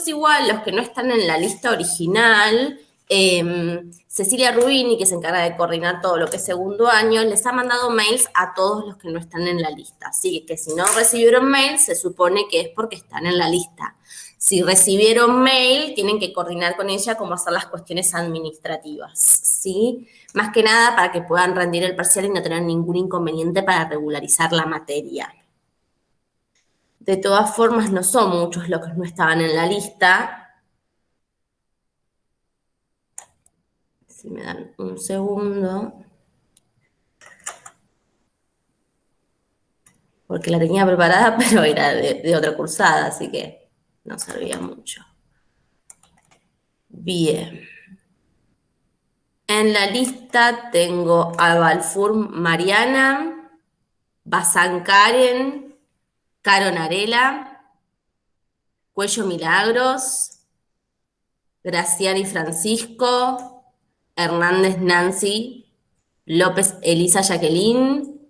después igual los que no están en la lista original, Cecilia Rubini, que se encarga de coordinar todo lo que es segundo año, les ha mandado mails a todos los que no están en la lista. Así que si no recibieron mail, se supone que es porque están en la lista. Si recibieron mail, tienen que coordinar con ella cómo hacer las cuestiones administrativas, ¿sí? Más que nada para que puedan rendir el parcial y no tener ningún inconveniente para regularizar la materia. De todas formas, no son muchos los que no estaban en la lista. Si me dan un segundo. Porque la tenía preparada, pero era de otra cursada, así que no servía mucho. Bien. En la lista tengo a Balfour Mariana, Bazán Karen, Caro Narela, Cuello Milagros, Graciani Francisco, Hernández Nancy, López Elisa Jacqueline,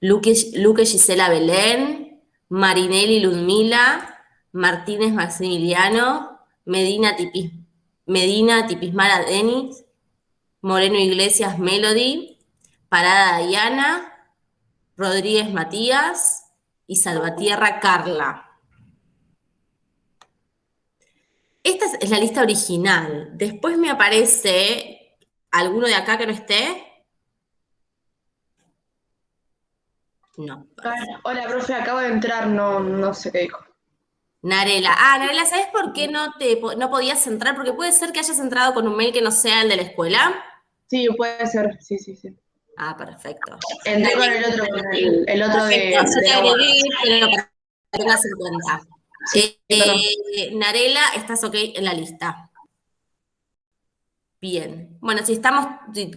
Luque Gisela Belén, Marinelli Ludmila, Martínez Maximiliano, Medina Tipismara Denis, Moreno Iglesias Melody, Parada Diana, Rodríguez Matías y Salvatierra Carla. Esta es la lista original. Después me aparece alguno de acá que no esté. No. Hola, profe, acabo de entrar, no sé qué dijo. Narela. Narela, ¿sabes por qué no podías entrar? Porque puede ser que hayas entrado con un mail que no sea el de la escuela. Sí, puede ser, sí. Perfecto. Entré con el otro, el otro Perfecto, yo te la UAS. agregué, pero para que tengas en cuenta. Sí, perdón. Narela, estás ok en la lista. Bien. Bueno, si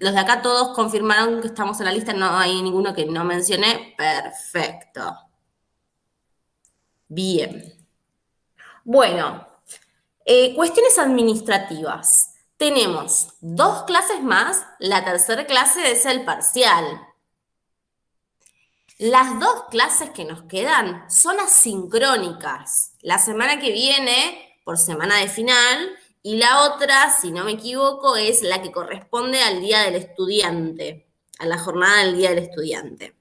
los de acá todos confirmaron que estamos en la lista, no hay ninguno que no mencioné. Perfecto. Bien. Bueno, cuestiones administrativas. Tenemos 2 clases más, la tercera clase es el parcial. Las 2 clases que nos quedan son asincrónicas. La semana que viene, por semana de final, y la otra, si no me equivoco, es la que corresponde al Día del Estudiante, a la jornada del Día del Estudiante.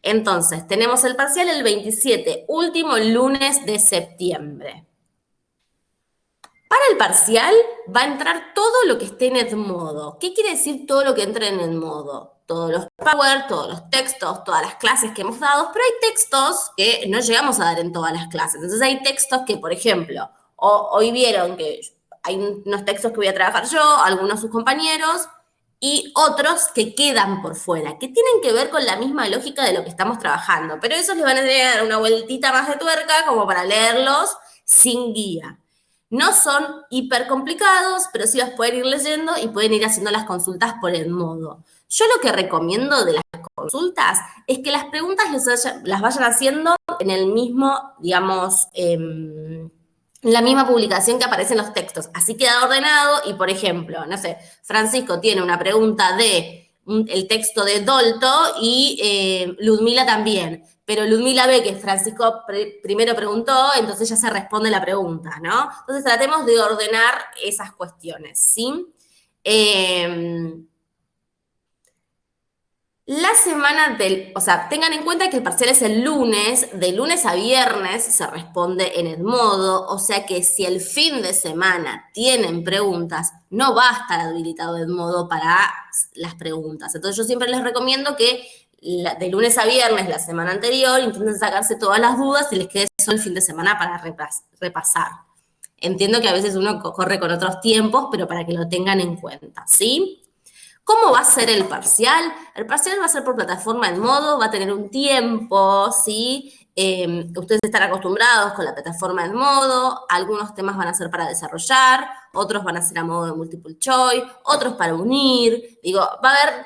Entonces, tenemos el parcial el 27, último lunes de septiembre. Para el parcial va a entrar todo lo que esté en Edmodo. ¿Qué quiere decir todo lo que entre en Edmodo? Todos los Power, todos los textos, todas las clases que hemos dado, pero hay textos que no llegamos a dar en todas las clases. Entonces hay textos que, por ejemplo, hoy vieron que hay unos textos que voy a trabajar yo, algunos sus compañeros, y otros que quedan por fuera, que tienen que ver con la misma lógica de lo que estamos trabajando, pero esos les van a dar una vueltita más de tuerca como para leerlos sin guía. No son hiper complicados, pero sí las pueden ir leyendo y pueden ir haciendo las consultas por Edmodo. Yo lo que recomiendo de las consultas es que las preguntas las vayan haciendo en el mismo, digamos, la misma publicación que aparecen los textos. Así queda ordenado y, por ejemplo, no sé, Francisco tiene una pregunta de el texto de Dolto y Ludmila también. Pero Ludmila ve que Francisco primero preguntó, entonces ya se responde la pregunta, ¿no? Entonces tratemos de ordenar esas cuestiones, ¿sí? La semana tengan en cuenta que el parcial es el lunes, de lunes a viernes se responde en Edmodo, o sea que si el fin de semana tienen preguntas, no va a estar habilitado Edmodo para las preguntas. Entonces yo siempre les recomiendo que de lunes a viernes, la semana anterior, intenten sacarse todas las dudas y les quede solo el fin de semana para repasar. Entiendo que a veces uno corre con otros tiempos, pero para que lo tengan en cuenta, ¿sí? ¿Cómo va a ser el parcial? El parcial va a ser por plataforma Edmodo, va a tener un tiempo, ¿sí? Ustedes están acostumbrados con la plataforma Edmodo, algunos temas van a ser para desarrollar, otros van a ser a modo de multiple choice, otros para unir. Digo, va a haber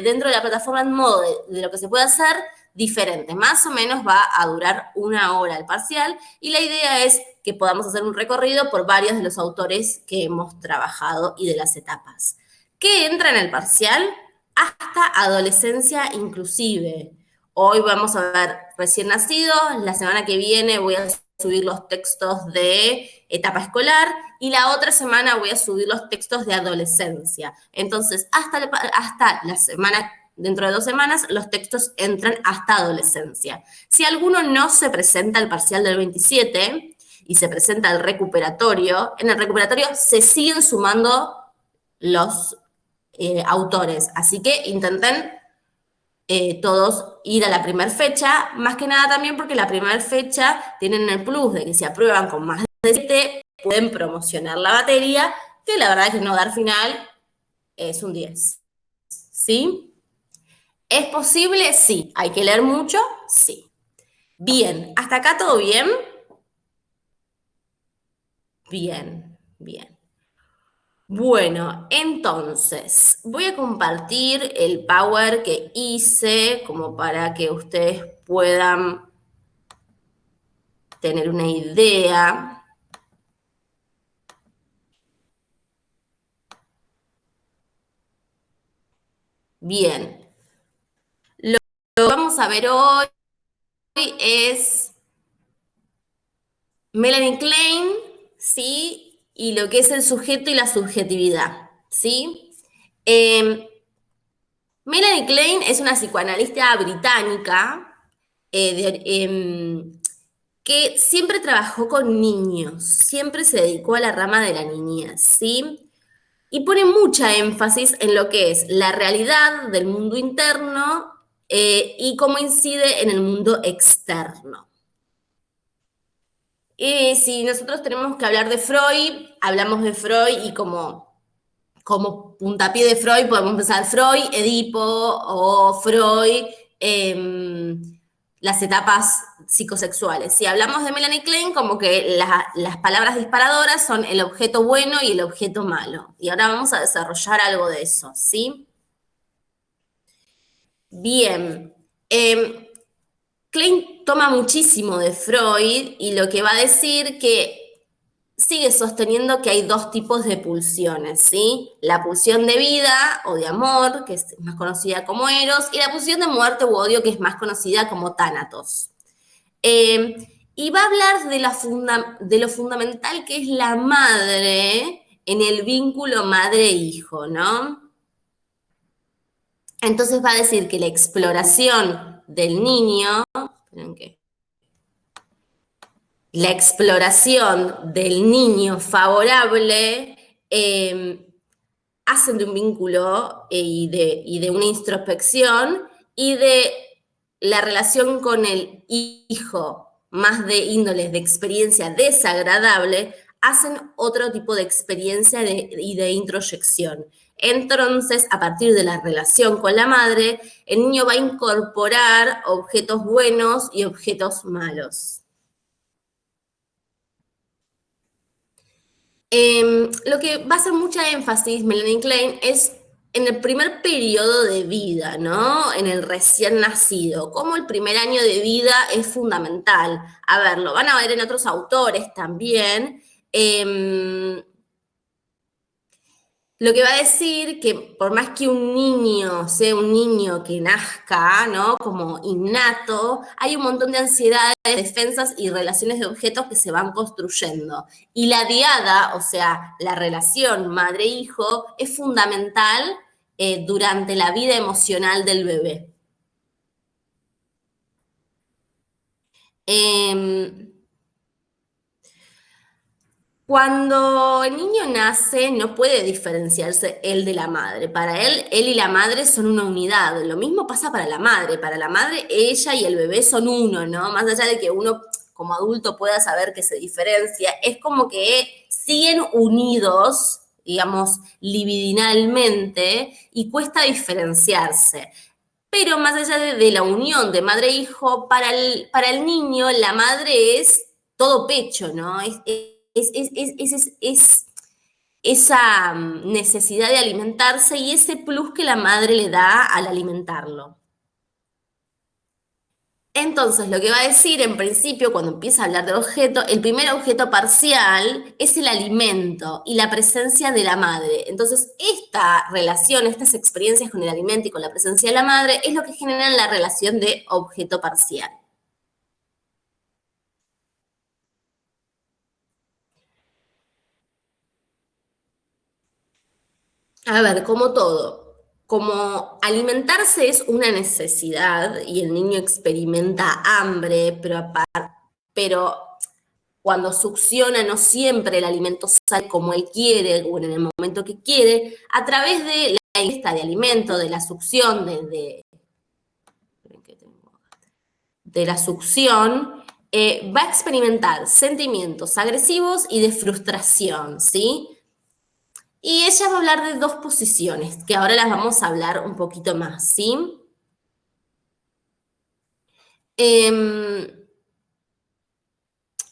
dentro de la plataforma Edmodo de lo que se puede hacer diferente. Más o menos va a durar 1 hora el parcial y la idea es que podamos hacer un recorrido por varios de los autores que hemos trabajado y de las etapas. ¿Qué entra en el parcial? Hasta adolescencia inclusive. Hoy vamos a ver recién nacidos, la semana que viene voy a subir los textos de etapa escolar y la otra semana voy a subir los textos de adolescencia. Entonces, hasta la semana, dentro de 2 semanas, los textos entran hasta adolescencia. Si alguno no se presenta al parcial del 27 y se presenta al recuperatorio, en el recuperatorio se siguen sumando los autores. Así que intenten todos ir a la primera fecha, más que nada también porque la primera fecha tienen el plus de que si aprueban con más de 7, pueden promocionar la materia, que la verdad es que no dar final es un 10. ¿Sí? ¿Es posible? Sí. ¿Hay que leer mucho? Sí. Bien. ¿Hasta acá todo bien? Bien, bien. Bueno, entonces, voy a compartir el Power que hice como para que ustedes puedan tener una idea. Bien, lo que vamos a ver hoy es Melanie Klein, ¿sí? Y lo que es el sujeto y la subjetividad, ¿sí? Melanie Klein es una psicoanalista británica que siempre trabajó con niños, siempre se dedicó a la rama de la niñez, ¿sí? Y pone mucha énfasis en lo que es la realidad del mundo interno y cómo incide en el mundo externo. Si nosotros tenemos que hablar de Freud, hablamos de Freud y como puntapié de Freud podemos pensar Freud, Edipo o Freud, las etapas psicosexuales. Si hablamos de Melanie Klein, como que las palabras disparadoras son el objeto bueno y el objeto malo. Y ahora vamos a desarrollar algo de eso, ¿sí? Bien. Klein toma muchísimo de Freud y lo que va a decir que sigue sosteniendo que hay 2 tipos de pulsiones, ¿sí? La pulsión de vida o de amor, que es más conocida como Eros, y la pulsión de muerte u odio, que es más conocida como Tánatos. Y va a hablar de lo fundamental que es la madre en el vínculo madre-hijo, ¿no? Entonces va a decir que la exploración del niño, esperen que la exploración del niño favorable hacen de un vínculo y de una introspección y de la relación con el hijo más de índoles de experiencia desagradable, hacen otro tipo de experiencia y de introyección. Entonces, a partir de la relación con la madre, el niño va a incorporar objetos buenos y objetos malos. Lo que va a hacer mucha énfasis Melanie Klein es en el primer periodo de vida, ¿no? En el recién nacido, cómo el primer año de vida es fundamental. A ver, lo van a ver en otros autores también. Lo que va a decir que por más que un niño sea un niño que nazca, ¿no? Como innato, hay un montón de ansiedades, defensas y relaciones de objetos que se van construyendo. Y la diada, o sea, la relación madre-hijo, es fundamental durante la vida emocional del bebé. Cuando el niño nace, no puede diferenciarse él de la madre. Para él y la madre son una unidad. Lo mismo pasa para la madre. Para la madre, ella y el bebé son uno, ¿no? Más allá de que uno como adulto pueda saber que se diferencia, es como que siguen unidos, digamos, libidinalmente, y cuesta diferenciarse. Pero más allá de la unión de madre e hijo, para el niño la madre es todo pecho, ¿no? Es esa necesidad de alimentarse y ese plus que la madre le da al alimentarlo. Entonces, lo que va a decir en principio, cuando empieza a hablar de objeto, el primer objeto parcial es el alimento y la presencia de la madre. Entonces, esta relación, estas experiencias con el alimento y con la presencia de la madre es lo que genera la relación de objeto parcial. A ver, como todo, como alimentarse es una necesidad y el niño experimenta hambre, pero cuando succiona no siempre el alimento sale como él quiere o en el momento que quiere, a través de la ingesta de alimento, de la succión, de la succión, va a experimentar sentimientos agresivos y de frustración, ¿sí? Y ella va a hablar de dos posiciones, que ahora las vamos a hablar un poquito más, ¿sí? Em,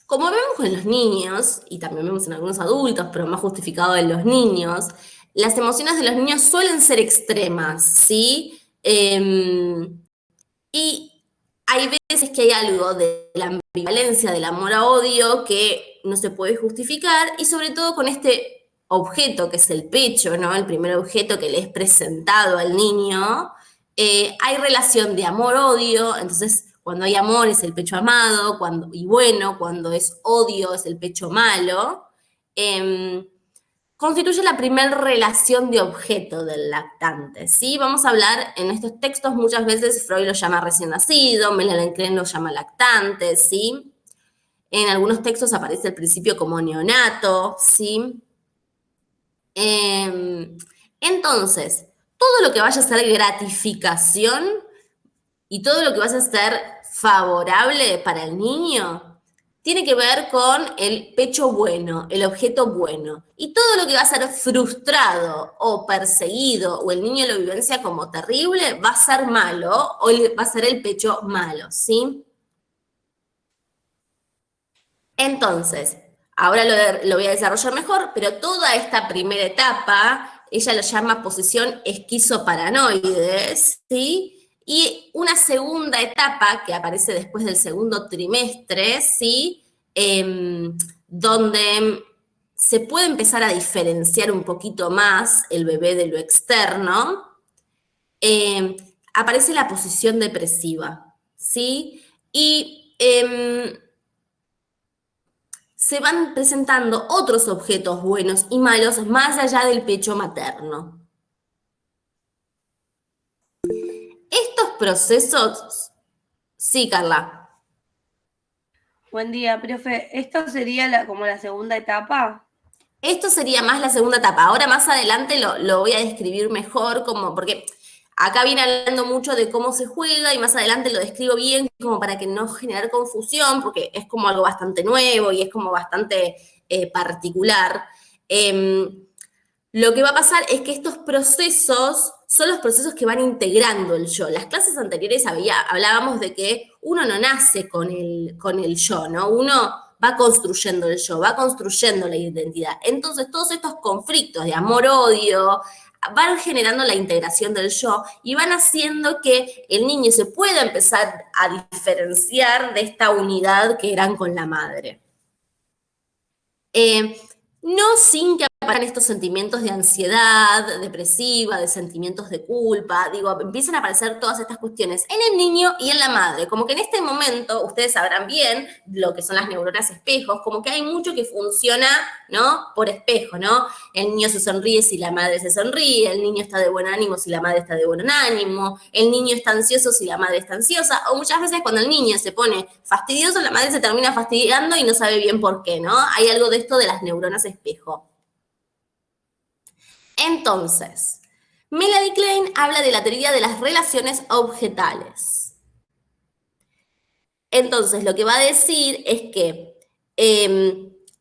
Como vemos en los niños, y también vemos en algunos adultos, pero más justificado en los niños, las emociones de los niños suelen ser extremas, ¿sí? Y hay veces que hay algo de la ambivalencia del amor a odio que no se puede justificar, y sobre todo con este objeto que es el pecho, ¿no? El primer objeto que le es presentado al niño, hay relación de amor-odio, entonces cuando hay amor es el pecho amado, y bueno, cuando es odio es el pecho malo. Eh, Constituye la primera relación de objeto del lactante, ¿sí? Vamos a hablar en estos textos, muchas veces Freud lo llama recién nacido, Melanie Klein lo llama lactante, ¿sí? En algunos textos aparece el principio como neonato, ¿sí? Entonces, todo lo que vaya a ser gratificación y todo lo que vaya a ser favorable para el niño tiene que ver con el pecho bueno, el objeto bueno. Y todo lo que va a ser frustrado o perseguido o el niño lo vivencia como terrible va a ser malo o va a ser el pecho malo, ¿sí? Entonces, ahora lo voy a desarrollar mejor, pero toda esta primera etapa, ella lo llama posición esquizoparanoide, ¿sí? Y una segunda etapa que aparece después del segundo trimestre, ¿sí? Donde se puede empezar a diferenciar un poquito más el bebé de lo externo, eh, aparece la posición depresiva, ¿sí? Y se van presentando otros objetos buenos y malos más allá del pecho materno. Estos procesos, sí, Carla, Buen día, profe. ¿Esto sería como la segunda etapa? esto sería más la segunda etapa. Ahora más adelante lo voy a describir mejor, porque acá viene hablando mucho de cómo se juega y más adelante lo describo bien como para que no generar confusión, porque es como algo bastante nuevo y es como bastante particular. Lo que va a pasar es que estos procesos son los procesos que van integrando el yo. Las clases anteriores hablábamos de que uno no nace con el yo, ¿no? Uno va construyendo el yo, va construyendo la identidad. Entonces, todos estos conflictos de amor-odio van generando la integración del yo y van haciendo que el niño se pueda empezar a diferenciar de esta unidad que eran con la madre. No sin que aparezcan estos sentimientos de ansiedad depresiva, de sentimientos de culpa, digo, empiezan a aparecer todas estas cuestiones en el niño y en la madre, como que en este momento, ustedes sabrán bien lo que son las neuronas espejos, como que hay mucho que funciona, ¿no? Por espejo, ¿no? El niño se sonríe si la madre se sonríe, el niño está de buen ánimo si la madre está de buen ánimo, el niño está ansioso si la madre está ansiosa, o muchas veces cuando el niño se pone fastidioso, la madre se termina fastidiando y no sabe bien por qué, ¿no? Hay algo de esto de las neuronas espejo. Entonces, Melanie Klein habla de la teoría de las relaciones objetales. Entonces, lo que va a decir es que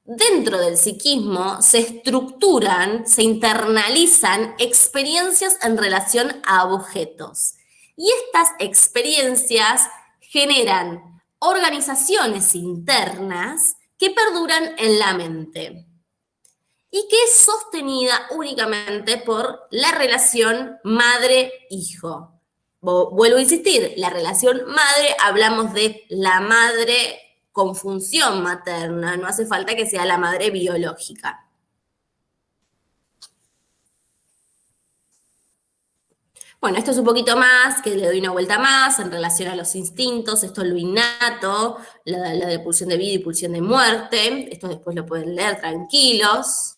dentro del psiquismo se estructuran, se internalizan experiencias en relación a objetos. Y estas experiencias generan organizaciones internas que perduran en la mente y que es sostenida únicamente por la relación madre-hijo. Vuelvo a insistir, la relación madre, hablamos de la madre con función materna, no hace falta que sea la madre biológica. Bueno, esto es un poquito más, que le doy una vuelta más en relación a los instintos, esto es lo innato, la de pulsión de vida y pulsión de muerte, esto después lo pueden leer tranquilos.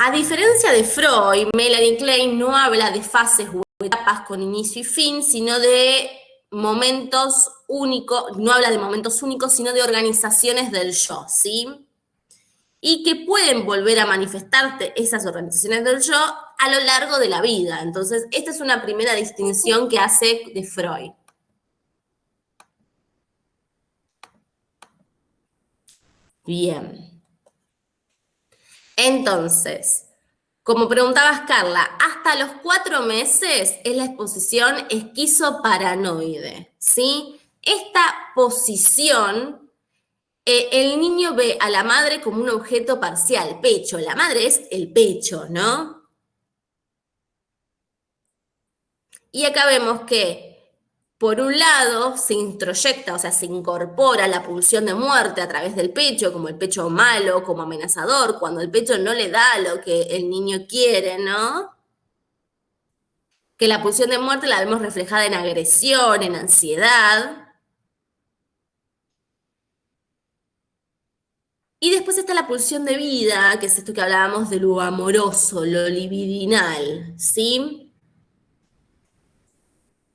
A diferencia de Freud, Melanie Klein no habla de fases o etapas con inicio y fin, sino de momentos únicos, no habla de momentos únicos, sino de organizaciones del yo, ¿sí? Y que pueden volver a manifestarte esas organizaciones del yo a lo largo de la vida. Entonces, esta es una primera distinción que hace de Freud. Bien. Entonces, como preguntabas, Carla, hasta los 4 meses es la exposición esquizoparanoide, ¿sí? Esta posición, el niño ve a la madre como un objeto parcial, pecho. La madre es el pecho, ¿no? Y acá vemos que, por un lado, se introyecta, o sea, se incorpora la pulsión de muerte a través del pecho, como el pecho malo, como amenazador, cuando el pecho no le da lo que el niño quiere, ¿no? Que la pulsión de muerte la vemos reflejada en agresión, en ansiedad. Y después está la pulsión de vida, que es esto que hablábamos de lo amoroso, lo libidinal, ¿sí?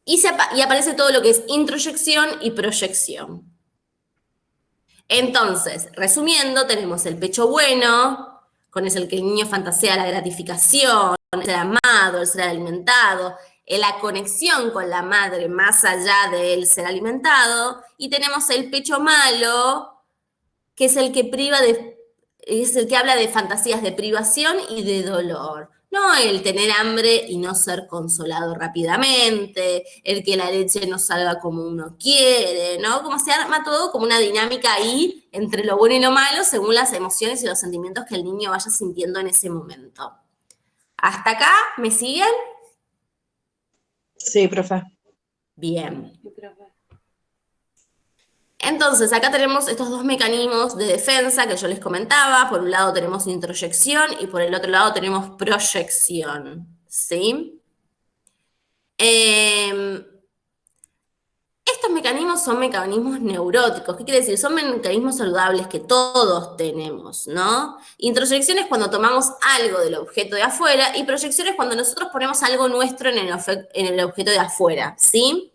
Y aparece todo lo que es introyección y proyección. Entonces, resumiendo, tenemos el pecho bueno, con el que el niño fantasea la gratificación, el ser amado, el ser alimentado, la conexión con la madre más allá del ser alimentado, y tenemos el pecho malo, que es el que es el que habla de fantasías de privación y de dolor. No el tener hambre y no ser consolado rápidamente, el que la leche no salga como uno quiere, ¿no? Como se arma todo como una dinámica ahí entre lo bueno y lo malo según las emociones y los sentimientos que el niño vaya sintiendo en ese momento. ¿Hasta acá me siguen? Sí, profe. Bien. Entonces, acá tenemos estos dos mecanismos de defensa que yo les comentaba. Por un lado tenemos introyección y por el otro lado tenemos proyección, ¿sí? Estos mecanismos son mecanismos neuróticos. ¿Qué quiere decir? Son mecanismos saludables que todos tenemos, ¿no? Introyección es cuando tomamos algo del objeto de afuera y proyección es cuando nosotros ponemos algo nuestro en el objeto de afuera, ¿sí?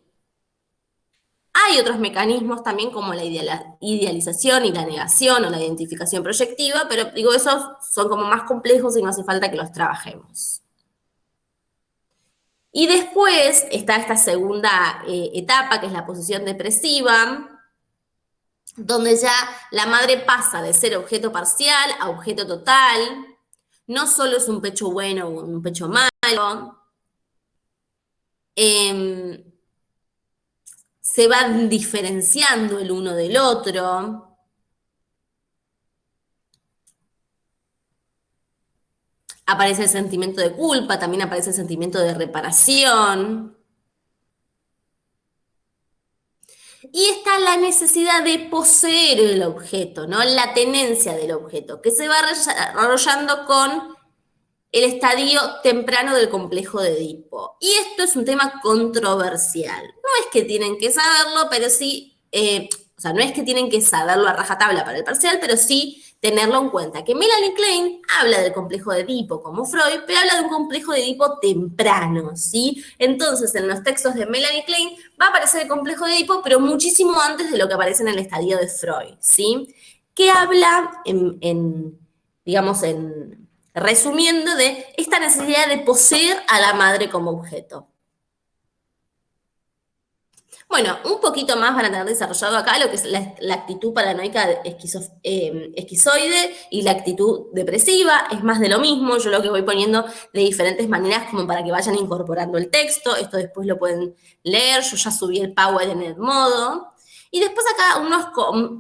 Hay otros mecanismos también como la idealización y la negación o la identificación proyectiva, pero digo, esos son como más complejos y no hace falta que los trabajemos. Y después está esta segunda etapa, que es la posición depresiva, donde ya la madre pasa de ser objeto parcial a objeto total. No solo es un pecho bueno o un pecho malo. Se van diferenciando el uno del otro. Aparece el sentimiento de culpa, también aparece el sentimiento de reparación. Y está la necesidad de poseer el objeto, ¿no? La tenencia del objeto, que se va desarrollando con el estadio temprano del complejo de Edipo. Y esto es un tema controversial. No es que tienen que saberlo, pero sí, o sea, no es que tienen que saberlo a rajatabla para el parcial, pero sí tenerlo en cuenta. Que Melanie Klein habla del complejo de Edipo como Freud, pero habla de un complejo de Edipo temprano, ¿sí? Entonces, en los textos de Melanie Klein va a aparecer el complejo de Edipo, pero muchísimo antes de lo que aparece en el estadio de Freud, ¿sí? Que habla digamos, resumiendo, de esta necesidad de poseer a la madre como objeto. Bueno, un poquito más van a tener desarrollado acá lo que es la actitud paranoica esquizoide y la actitud depresiva. Es más de lo mismo, yo lo que voy poniendo de diferentes maneras como para que vayan incorporando el texto. Esto después lo pueden leer, yo ya subí el Power en el modo. Y después acá unos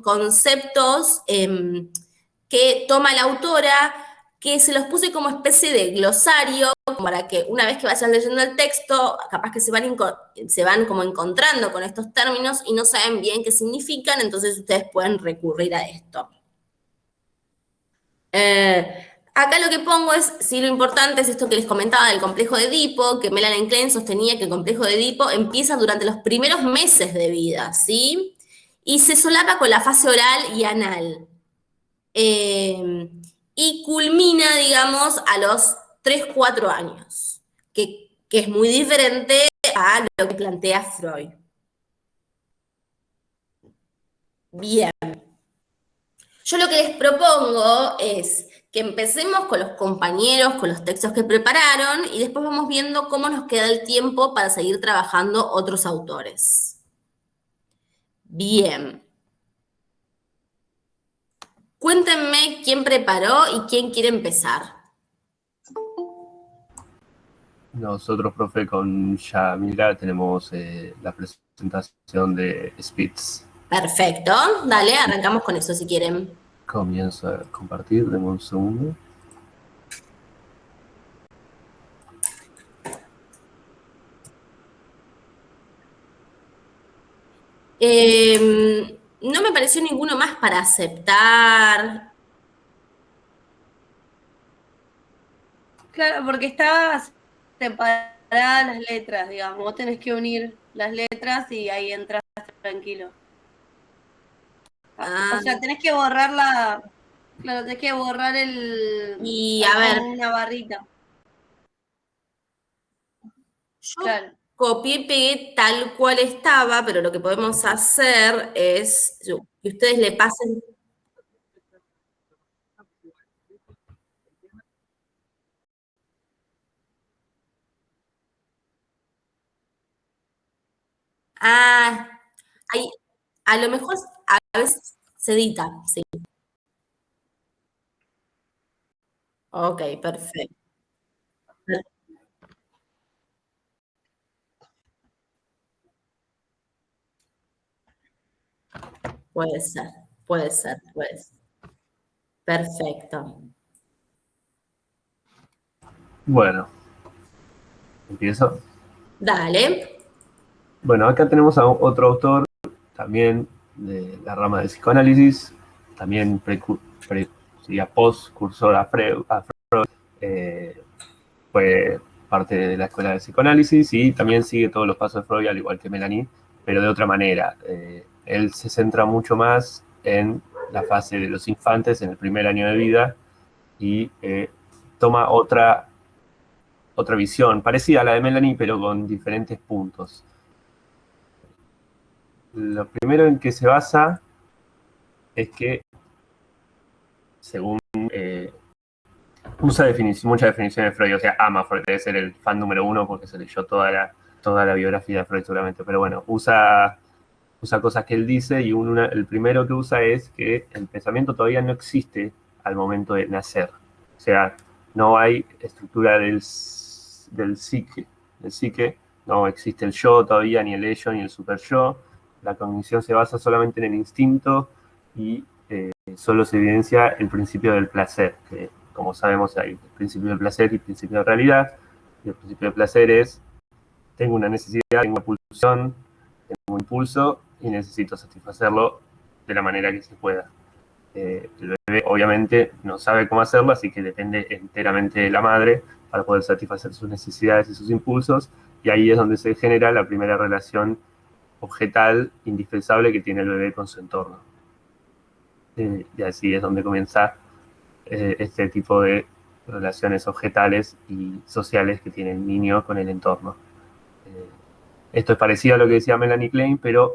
conceptos que toma la autora, que se los puse como especie de glosario, para que una vez que vayan leyendo el texto, capaz que se van como encontrando con estos términos y no saben bien qué significan, entonces ustedes pueden recurrir a esto. Acá lo que pongo es, sí, lo importante es esto que les comentaba del complejo de Edipo, que Melanie Klein sostenía que el complejo de Edipo empieza durante los primeros meses de vida, ¿sí? Y se solapa con la fase oral y anal. y culmina, digamos, a los 3, 4 años, que es muy diferente a lo que plantea Freud. Bien, yo lo que les propongo es que empecemos con los compañeros, con los textos que prepararon, y después vamos viendo cómo nos queda el tiempo para seguir trabajando otros autores. Bien. Cuéntenme quién preparó y quién quiere empezar. Nosotros, profe, con Yamila tenemos la presentación de Spitz. Perfecto, dale, arrancamos con eso si quieren. Comienzo a compartir, denme un segundo. No me pareció ninguno más para aceptar. Claro, porque está separadas las letras, digamos. Vos tenés que unir las letras y ahí entras tranquilo. Ah, O sea, tenés que borrar claro, tenés que borrar y a ver, una barrita. yo Claro. copié y pegué tal cual estaba, pero lo que podemos hacer es que ustedes le pasen. Ah, ahí, a lo mejor a veces se edita, sí. Ok, perfecto. Puede ser, puede ser, puede ser. Perfecto. Bueno, empiezo. Dale. Bueno, acá tenemos a otro autor, también de la rama del psicoanálisis, también postcursor a Freud, fue parte de la escuela de psicoanálisis y también sigue todos los pasos de Freud, al igual que Melanie, pero de otra manera. Él se centra mucho más en la fase de los infantes, en el primer año de vida, y toma otra visión, parecida a la de Melanie, pero con diferentes puntos. Lo primero en que se basa es que, según usa mucha definición de Freud, o sea, ama Freud, debe ser el fan número uno porque se leyó toda la biografía de Freud seguramente, pero bueno, usa cosas que él dice y el primero que usa es que el pensamiento todavía no existe al momento de nacer. O sea, no hay estructura del psique, no existe el yo todavía, ni el ello, ni el super yo. La cognición se basa solamente en el instinto y solo se evidencia el principio del placer, que como sabemos hay el principio del placer y el principio de realidad. Y el principio del placer es, tengo una necesidad, tengo una pulsión, tengo un impulso y necesito satisfacerlo de la manera que se pueda. El bebé obviamente no sabe cómo hacerlo, así que depende enteramente de la madre para poder satisfacer sus necesidades y sus impulsos, y ahí es donde se genera la primera relación objetal indispensable que tiene el bebé con su entorno. Y así es donde comienza este tipo de relaciones objetales y sociales que tiene el niño con el entorno. Esto es parecido a lo que decía Melanie Klein, pero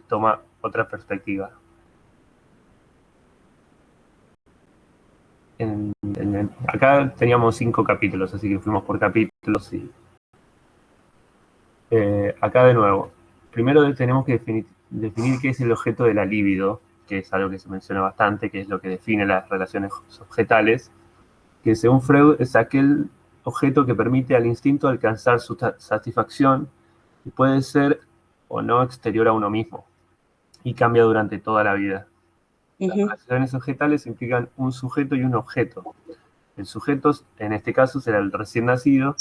toma otra perspectiva. Acá teníamos 5 capítulos, así que fuimos por capítulos. Acá de nuevo, primero tenemos que definir qué es el objeto de la libido, que es algo que se menciona bastante, que es lo que define las relaciones objetales, que según Freud es aquel objeto que permite al instinto alcanzar su satisfacción y puede ser o no exterior a uno mismo, y cambia durante toda la vida. Las relaciones objetales implican un sujeto y un objeto. El sujeto, en este caso, será el recién nacido,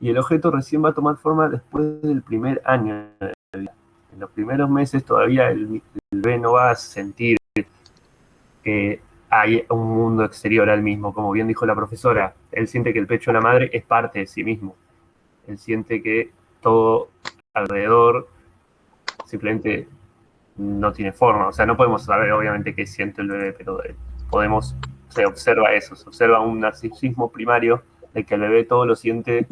y el objeto recién va a tomar forma después del primer año de vida. En los primeros meses todavía el bebé no va a sentir que hay un mundo exterior al mismo. Como bien dijo la profesora, él siente que el pecho de la madre es parte de sí mismo. Él siente que todo alrededor simplemente no tiene forma. O sea, no podemos saber obviamente qué siente el bebé, pero podemos se observa eso, se observa un narcisismo primario de que el bebé todo lo siente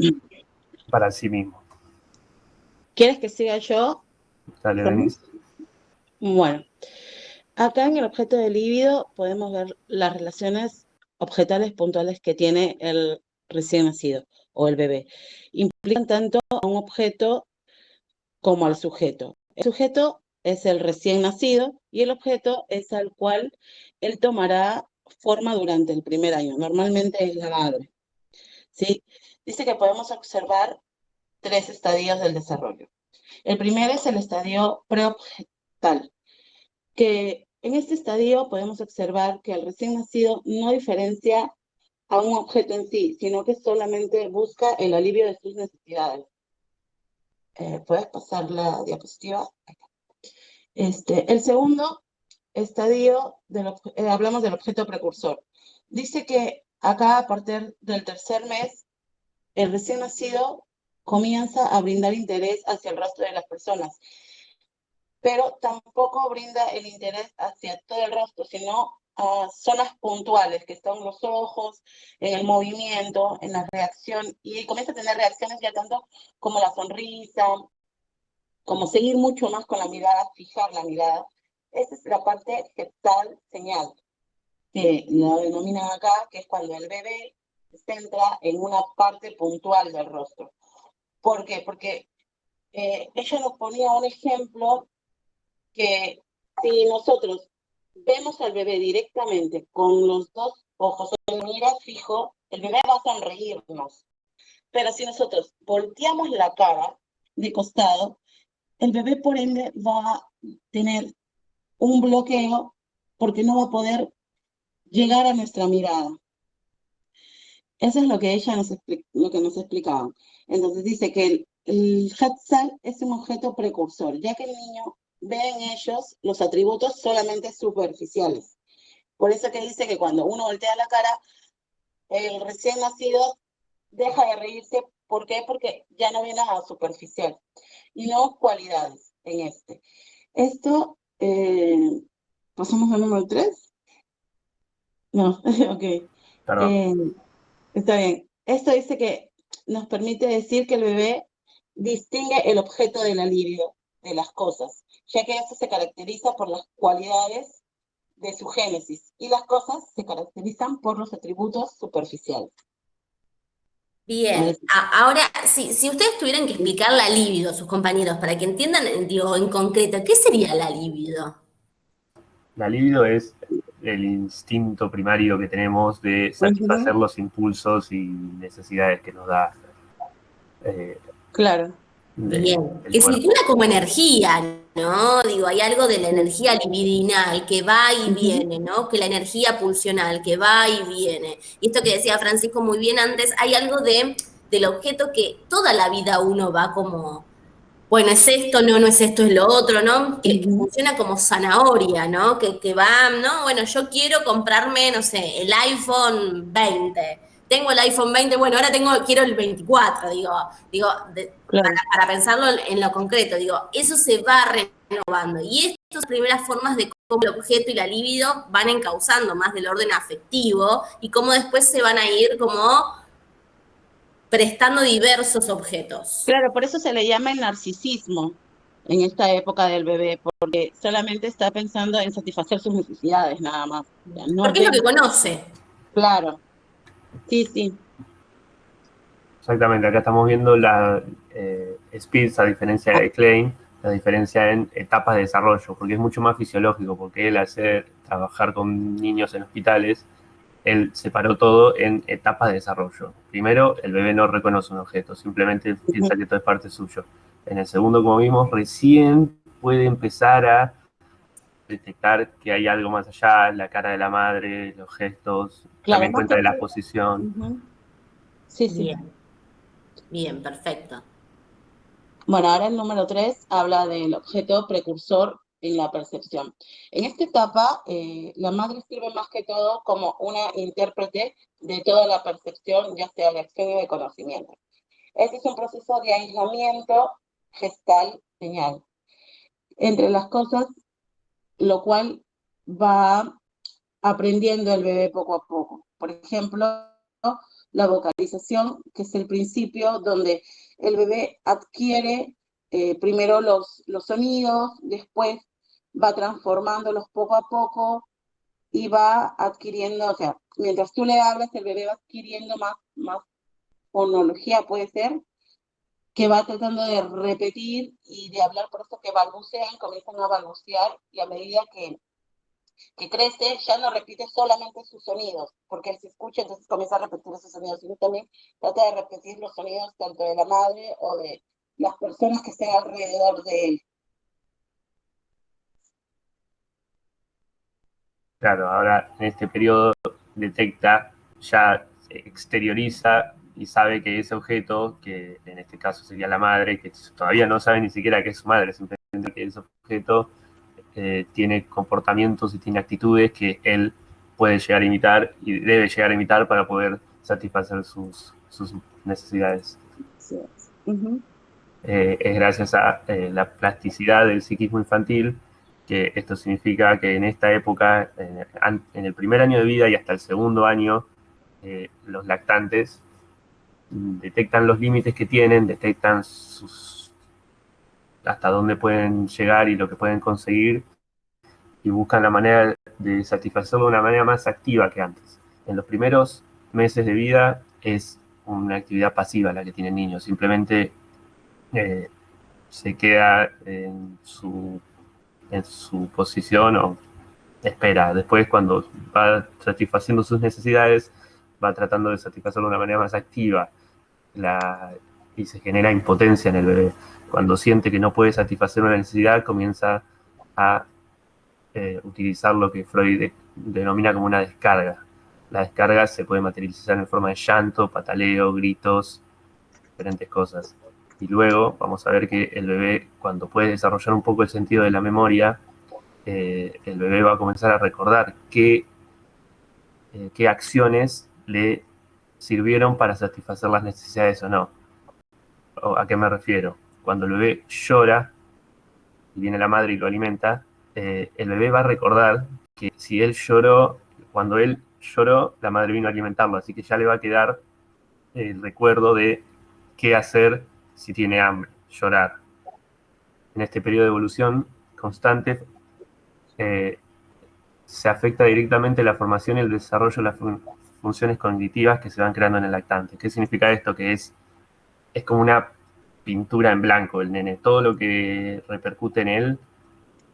para sí mismo. ¿Quieres que siga yo? Dale, Denise. Bueno, acá en el objeto de líbido podemos ver las relaciones objetales puntuales que tiene el recién nacido o el bebé. Implican tanto a un objeto como al sujeto. El sujeto es el recién nacido y el objeto es al cual él tomará forma durante el primer año. Normalmente es la madre. ¿Sí? Dice que podemos observar 3 estadios del desarrollo. El primero es el estadio preobjetal, que en este estadio podemos observar que el recién nacido no diferencia a un objeto en sí, sino que solamente busca el alivio de sus necesidades. ¿Puedes pasar la diapositiva? El segundo estadio, hablamos del objeto precursor. Dice que acá, a partir del tercer mes, el recién nacido comienza a brindar interés hacia el rostro de las personas, pero tampoco brinda el interés hacia todo el rostro, sino a zonas puntuales, que están los ojos, en el movimiento, en la reacción, y comienza a tener reacciones ya tanto como la sonrisa, como seguir mucho más con la mirada, fijar la mirada. Esa es la parte gestal señal, que lo denominan acá, que es cuando el bebé se centra en una parte puntual del rostro. ¿Por qué? Porque ella nos ponía un ejemplo que si nosotros vemos al bebé directamente con los 2 ojos, o mira fijo, el bebé va a sonreírnos. Pero si nosotros volteamos la cara de costado, el bebé por ende va a tener un bloqueo porque no va a poder llegar a nuestra mirada. Eso es lo que ella lo que nos explicaba. Entonces dice que el Hatzal es un objeto precursor, ya que el niño ve en ellos los atributos solamente superficiales. Por eso que dice que cuando uno voltea la cara, el recién nacido deja de reírse. ¿Por qué? Porque ya no ve nada superficial y no cualidades en este. Esto, pasamos al número 3. No, ok. Perdón. Está bien. Esto dice que nos permite decir que el bebé distingue el objeto del alivio de las cosas, ya que esto se caracteriza por las cualidades de su génesis y las cosas se caracterizan por los atributos superficiales. Bien, ahora, si ustedes tuvieran que explicar la libido a sus compañeros para que entiendan, digo, en concreto, ¿qué sería la libido? La libido es el instinto primario que tenemos de satisfacer los impulsos y necesidades que nos da Claro. Bien, el que cuerpo. circula como energía, ¿no? Digo, hay algo de la energía libidinal que va y viene, ¿no? Que la energía pulsional que va y viene. Y esto que decía Francisco muy bien antes, hay algo del objeto que toda la vida uno va como, bueno, es esto, no, no es esto, es lo otro, ¿no? Que funciona como zanahoria, ¿no? Que va, ¿no? Bueno, yo quiero comprarme, no sé, el iPhone 20. Tengo el iPhone 20, bueno, ahora quiero el 24, Claro. para pensarlo en lo concreto, digo, eso se va renovando. Y estas primeras formas de cómo el objeto y la libido van encauzando más del orden afectivo y cómo después se van a ir como prestando diversos objetos. Claro, por eso se le llama el narcisismo en esta época del bebé, porque solamente está pensando en satisfacer sus necesidades, nada más. No Porque es lo que vemos. conoce. Claro, sí. Exactamente, acá estamos viendo la Spitz, a diferencia de Klein, la diferencia en etapas de desarrollo, porque es mucho más fisiológico, porque él trabajar con niños en hospitales, él separó todo en etapas de desarrollo. Primero, el bebé no reconoce un objeto, simplemente piensa que todo es parte suyo. En el segundo, como vimos, recién puede empezar a detectar que hay algo más allá, la cara de la madre, los gestos, Claro, también más cuenta que de la todo. posición. Sí. Bien, perfecto. Bueno, ahora el número 3 habla del objeto precursor en la percepción. En esta etapa, la madre sirve más que todo como una intérprete de toda la percepción, ya sea de acción y de conocimiento. Este es un proceso de aislamiento gestal señal entre las cosas, lo cual va aprendiendo el bebé poco a poco. Por ejemplo, la vocalización, que es el principio donde el bebé adquiere primero los sonidos, después va transformándolos poco a poco y va adquiriendo, o sea, mientras tú le hablas, el bebé va adquiriendo más fonología, puede ser, que va tratando de repetir y de hablar, por eso que balbucean, comienzan a balbucear, y a medida que crece, ya no repite solamente sus sonidos, porque él se escucha, entonces comienza a repetir esos sonidos, sino también trata de repetir los sonidos tanto de la madre o de las personas que estén alrededor de él. Claro, ahora en este periodo detecta, ya exterioriza y sabe que ese objeto, que en este caso sería la madre, que todavía no sabe ni siquiera que es su madre, simplemente que ese objeto tiene comportamientos y tiene actitudes que él puede llegar a imitar y debe llegar a imitar para poder satisfacer sus necesidades. Sí. Uh-huh. Es gracias a la plasticidad del psiquismo infantil, que esto significa que en esta época, en el primer año de vida y hasta el segundo año, los lactantes detectan los límites que tienen, detectan hasta dónde pueden llegar y lo que pueden conseguir, y buscan la manera de satisfacerlo de una manera más activa que antes. En los primeros meses de vida es una actividad pasiva la que tiene el niño, simplemente se queda en su posición o espera. Después, cuando va satisfaciendo sus necesidades, va tratando de satisfacerlo de una manera más activa, y se genera impotencia en el bebé. Cuando siente que no puede satisfacer una necesidad, comienza a utilizar lo que Freud denomina como una descarga. La descarga se puede materializar en forma de llanto, pataleo, gritos, diferentes cosas. Y luego vamos a ver que el bebé, cuando puede desarrollar un poco el sentido de la memoria, el bebé va a comenzar a recordar qué acciones le sirvieron para satisfacer las necesidades o no. ¿A qué me refiero? Cuando el bebé llora y viene la madre y lo alimenta, el bebé va a recordar que si él lloró, cuando él lloró, la madre vino a alimentarlo, así que ya le va a quedar el recuerdo de qué hacer si tiene hambre, llorar. En este periodo de evolución constante se afecta directamente la formación y el desarrollo de las funciones cognitivas que se van creando en el lactante. ¿Qué significa esto? Que es como una pintura en blanco el nene. Todo lo que repercute en él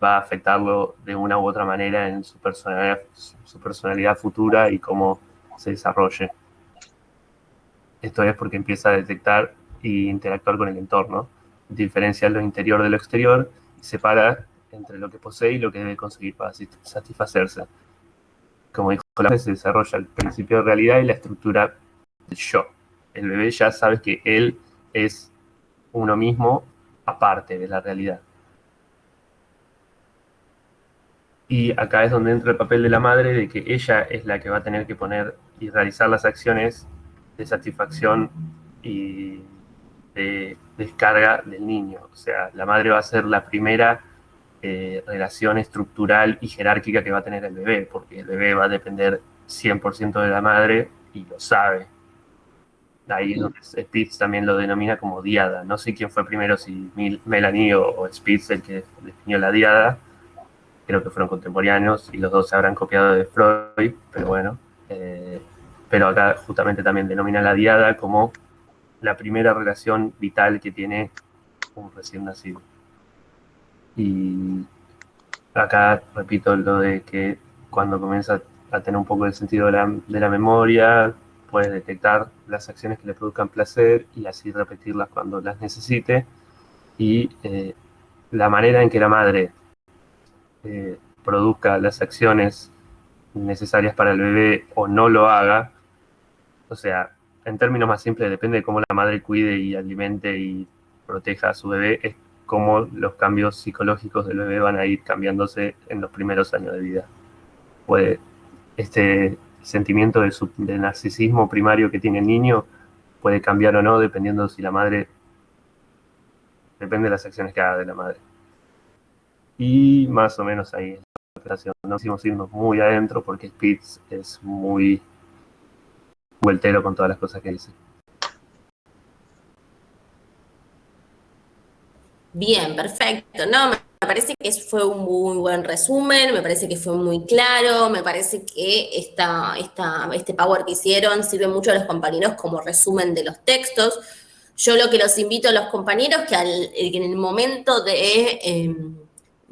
va a afectarlo de una u otra manera en su personalidad futura y cómo se desarrolle. Esto es porque empieza a detectar e interactuar con el entorno, diferencia lo interior de lo exterior y separa entre lo que posee y lo que debe conseguir para satisfacerse. Como dijo la se desarrolla el principio de realidad y la estructura del yo. El bebé ya sabe que él es uno mismo aparte de la realidad. Y acá es donde entra el papel de la madre, de que ella es la que va a tener que poner y realizar las acciones de satisfacción y de descarga del niño. O sea, la madre va a ser la primera relación estructural y jerárquica que va a tener el bebé, porque el bebé va a depender 100% de la madre y lo sabe. Ahí es donde Spitz también lo denomina como diada. No sé quién fue primero, si Melanie o Spitz el que definió la diada. Creo que fueron contemporáneos y los dos se habrán copiado de Freud, pero bueno. Pero acá justamente también denomina la diada como la primera relación vital que tiene un recién nacido. Y acá repito lo de que cuando comienza a tener un poco de sentido de la memoria, puede detectar las acciones que le produzcan placer y así repetirlas cuando las necesite. Y la manera en que la madre produzca las acciones necesarias para el bebé o no lo haga, o sea, en términos más simples, depende de cómo la madre cuide y alimente y proteja a su bebé, es cómo los cambios psicológicos del bebé van a ir cambiándose en los primeros años de vida. Puede, este sentimiento de narcisismo primario que tiene el niño puede cambiar o no dependiendo si la madre, depende de las acciones que haga de la madre. Y más o menos ahí operación. No quisimos irnos muy adentro porque Spitz es muy vueltero con todas las cosas que dice. Bien, perfecto. No, me parece que fue un muy buen resumen, me parece que fue muy claro, me parece que este Power que hicieron sirve mucho a los compañeros como resumen de los textos. Yo lo que los invito a los compañeros que en el momento de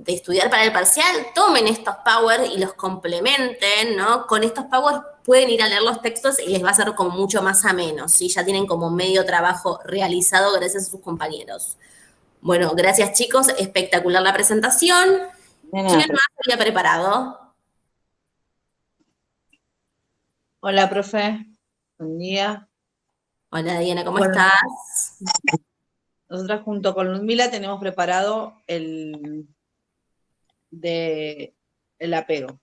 estudiar para el parcial tomen estos Power y los complementen, ¿no? Con estos Power pueden ir a leer los textos y les va a ser como mucho más ameno, ¿sí? Ya tienen como medio trabajo realizado gracias a sus compañeros. Bueno, gracias chicos, espectacular la presentación. De nada, ¿Quién más había preparado? Hola, profe. Buen día. Hola Diana, ¿cómo Bueno, estás? nosotras junto con Ludmila tenemos preparado el de el apego. Bueno,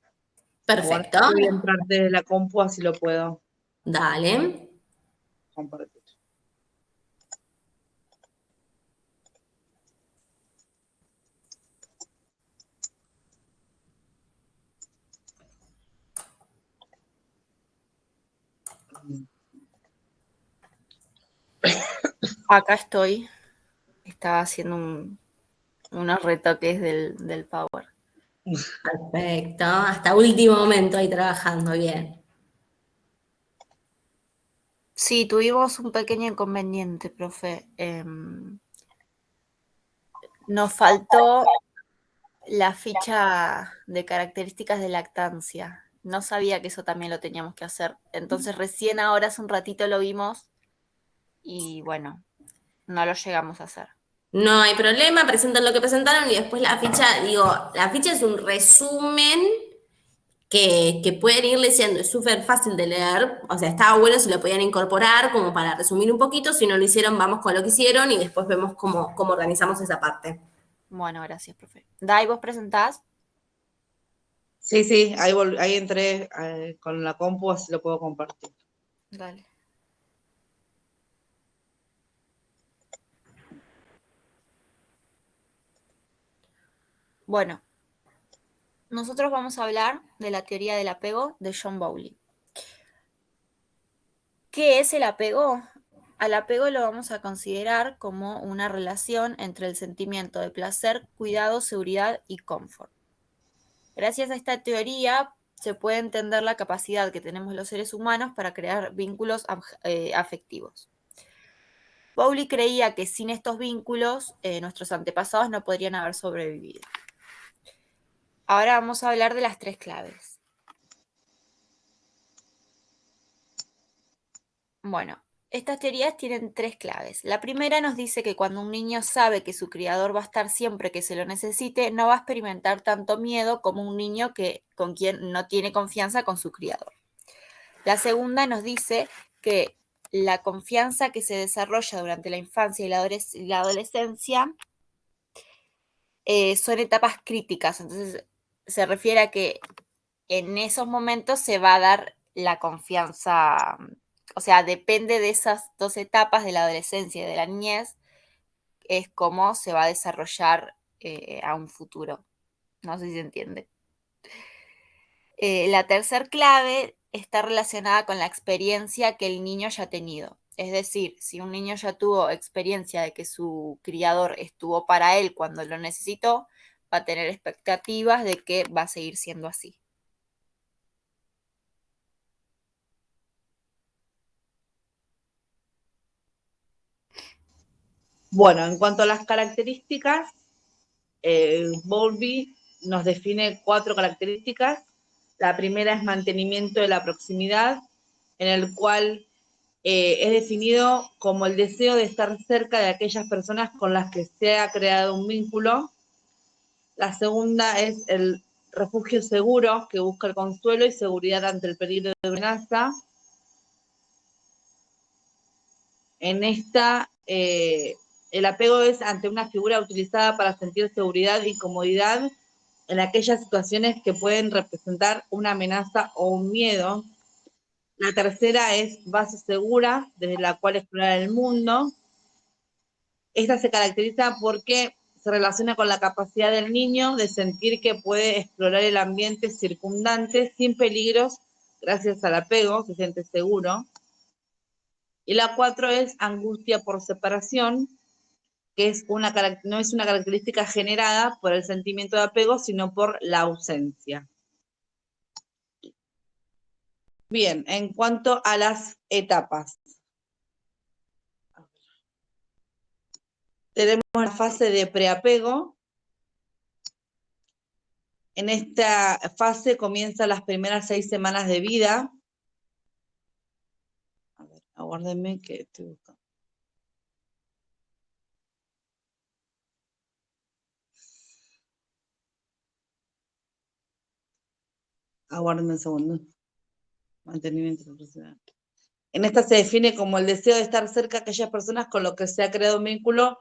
Perfecto, voy a entrar desde la compu, así lo puedo dale. compartir. Acá estoy. Estaba haciendo unos retoques del Power. Perfecto, hasta último momento ahí trabajando, bien. Sí, tuvimos un pequeño inconveniente, profe. Nos faltó la ficha de características de lactancia. No sabía que eso también lo teníamos que hacer. Entonces recién ahora hace un ratito lo vimos y bueno, no lo llegamos a hacer. No hay problema, presentan lo que presentaron y después la ficha, la ficha es un resumen que pueden ir leyendo, es súper fácil de leer, o sea, estaba bueno si lo podían incorporar como para resumir un poquito, si no lo hicieron, vamos con lo que hicieron y después vemos cómo organizamos esa parte. Bueno, gracias, profe. Dai, ¿vos presentás? Sí, sí, ahí entré con la compu, así lo puedo compartir. Dale. Bueno, nosotros vamos a hablar de la teoría del apego de John Bowlby. ¿Qué es el apego? Al apego lo vamos a considerar como una relación entre el sentimiento de placer, cuidado, seguridad y confort. Gracias a esta teoría se puede entender la capacidad que tenemos los seres humanos para crear vínculos afectivos. Bowlby creía que sin estos vínculos nuestros antepasados no podrían haber sobrevivido. Ahora vamos a hablar de las tres claves. Bueno, estas teorías tienen tres claves. La primera nos dice que cuando un niño sabe que su criador va a estar siempre que se lo necesite, no va a experimentar tanto miedo como un niño con quien no tiene confianza con su criador. La segunda nos dice que la confianza que se desarrolla durante la infancia y la adolescencia son etapas críticas. Entonces, se refiere a que en esos momentos se va a dar la confianza. O sea, depende de esas dos etapas de la adolescencia y de la niñez, es cómo se va a desarrollar a un futuro. No sé si se entiende. La tercer clave está relacionada con la experiencia que el niño ya ha tenido. Es decir, si un niño ya tuvo experiencia de que su criador estuvo para él cuando lo necesitó, va a tener expectativas de que va a seguir siendo así. Bueno, en cuanto a las características, Bowlby nos define 4 características. La primera es mantenimiento de la proximidad, en el cual es definido como el deseo de estar cerca de aquellas personas con las que se ha creado un vínculo. La segunda es el refugio seguro, que busca el consuelo y seguridad ante el peligro de amenaza. En esta, el apego es ante una figura utilizada para sentir seguridad y comodidad en aquellas situaciones que pueden representar una amenaza o un miedo. La tercera es base segura, desde la cual explorar el mundo. Esta se caracteriza porque se relaciona con la capacidad del niño de sentir que puede explorar el ambiente circundante sin peligros gracias al apego, se siente seguro. Y la 4 es angustia por separación, que no es una característica generada por el sentimiento de apego, sino por la ausencia. Bien, en cuanto a las etapas. Tenemos la fase de preapego. En esta fase comienzan las primeras 6 semanas de vida. A ver, aguárdenme que estoy buscando. Aguárdenme un segundo. Mantenimiento profesional. En esta se define como el deseo de estar cerca de aquellas personas con las que se ha creado un vínculo.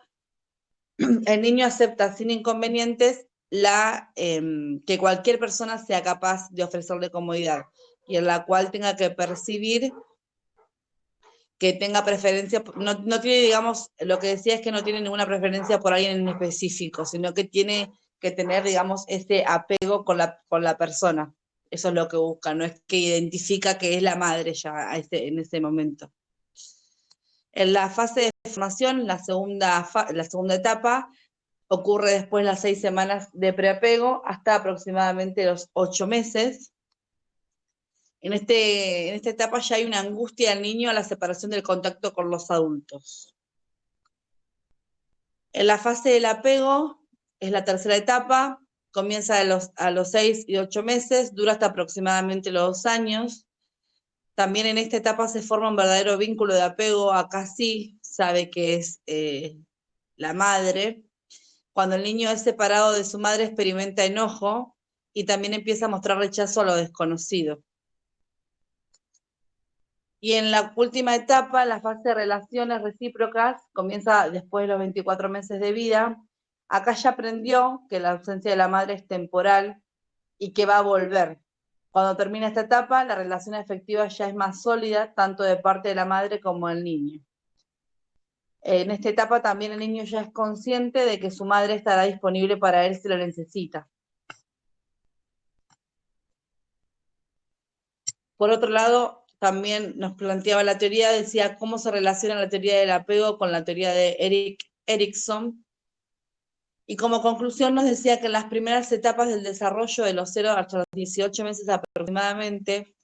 El niño acepta sin inconvenientes que cualquier persona sea capaz de ofrecerle comodidad y en la cual tenga que percibir que tenga preferencia, no tiene, digamos, lo que decía es que no tiene ninguna preferencia por alguien en específico, sino que tiene que tener, digamos, ese apego con la persona. Eso es lo que busca, no es que identifica que es la madre ya en ese momento. En la fase de formación, la segunda etapa, ocurre después de las 6 semanas de preapego hasta aproximadamente los 8 meses. En esta etapa ya hay una angustia del niño a la separación del contacto con los adultos. En la fase del apego, es la tercera etapa, comienza a los 6 y 8 meses, dura hasta aproximadamente los 2 años. También en esta etapa se forma un verdadero vínculo de apego, acá sí sabe que es la madre. Cuando el niño es separado de su madre experimenta enojo y también empieza a mostrar rechazo a lo desconocido. Y en la última etapa, la fase de relaciones recíprocas, comienza después de los 24 meses de vida. Acá ya aprendió que la ausencia de la madre es temporal y que va a volver. Cuando termina esta etapa, la relación afectiva ya es más sólida, tanto de parte de la madre como del niño. En esta etapa también el niño ya es consciente de que su madre estará disponible para él si lo necesita. Por otro lado, también nos planteaba la teoría, decía cómo se relaciona la teoría del apego con la teoría de Erikson. Y como conclusión nos decía que en las primeras etapas del desarrollo de los 0 hasta los 18 meses aproximadamente,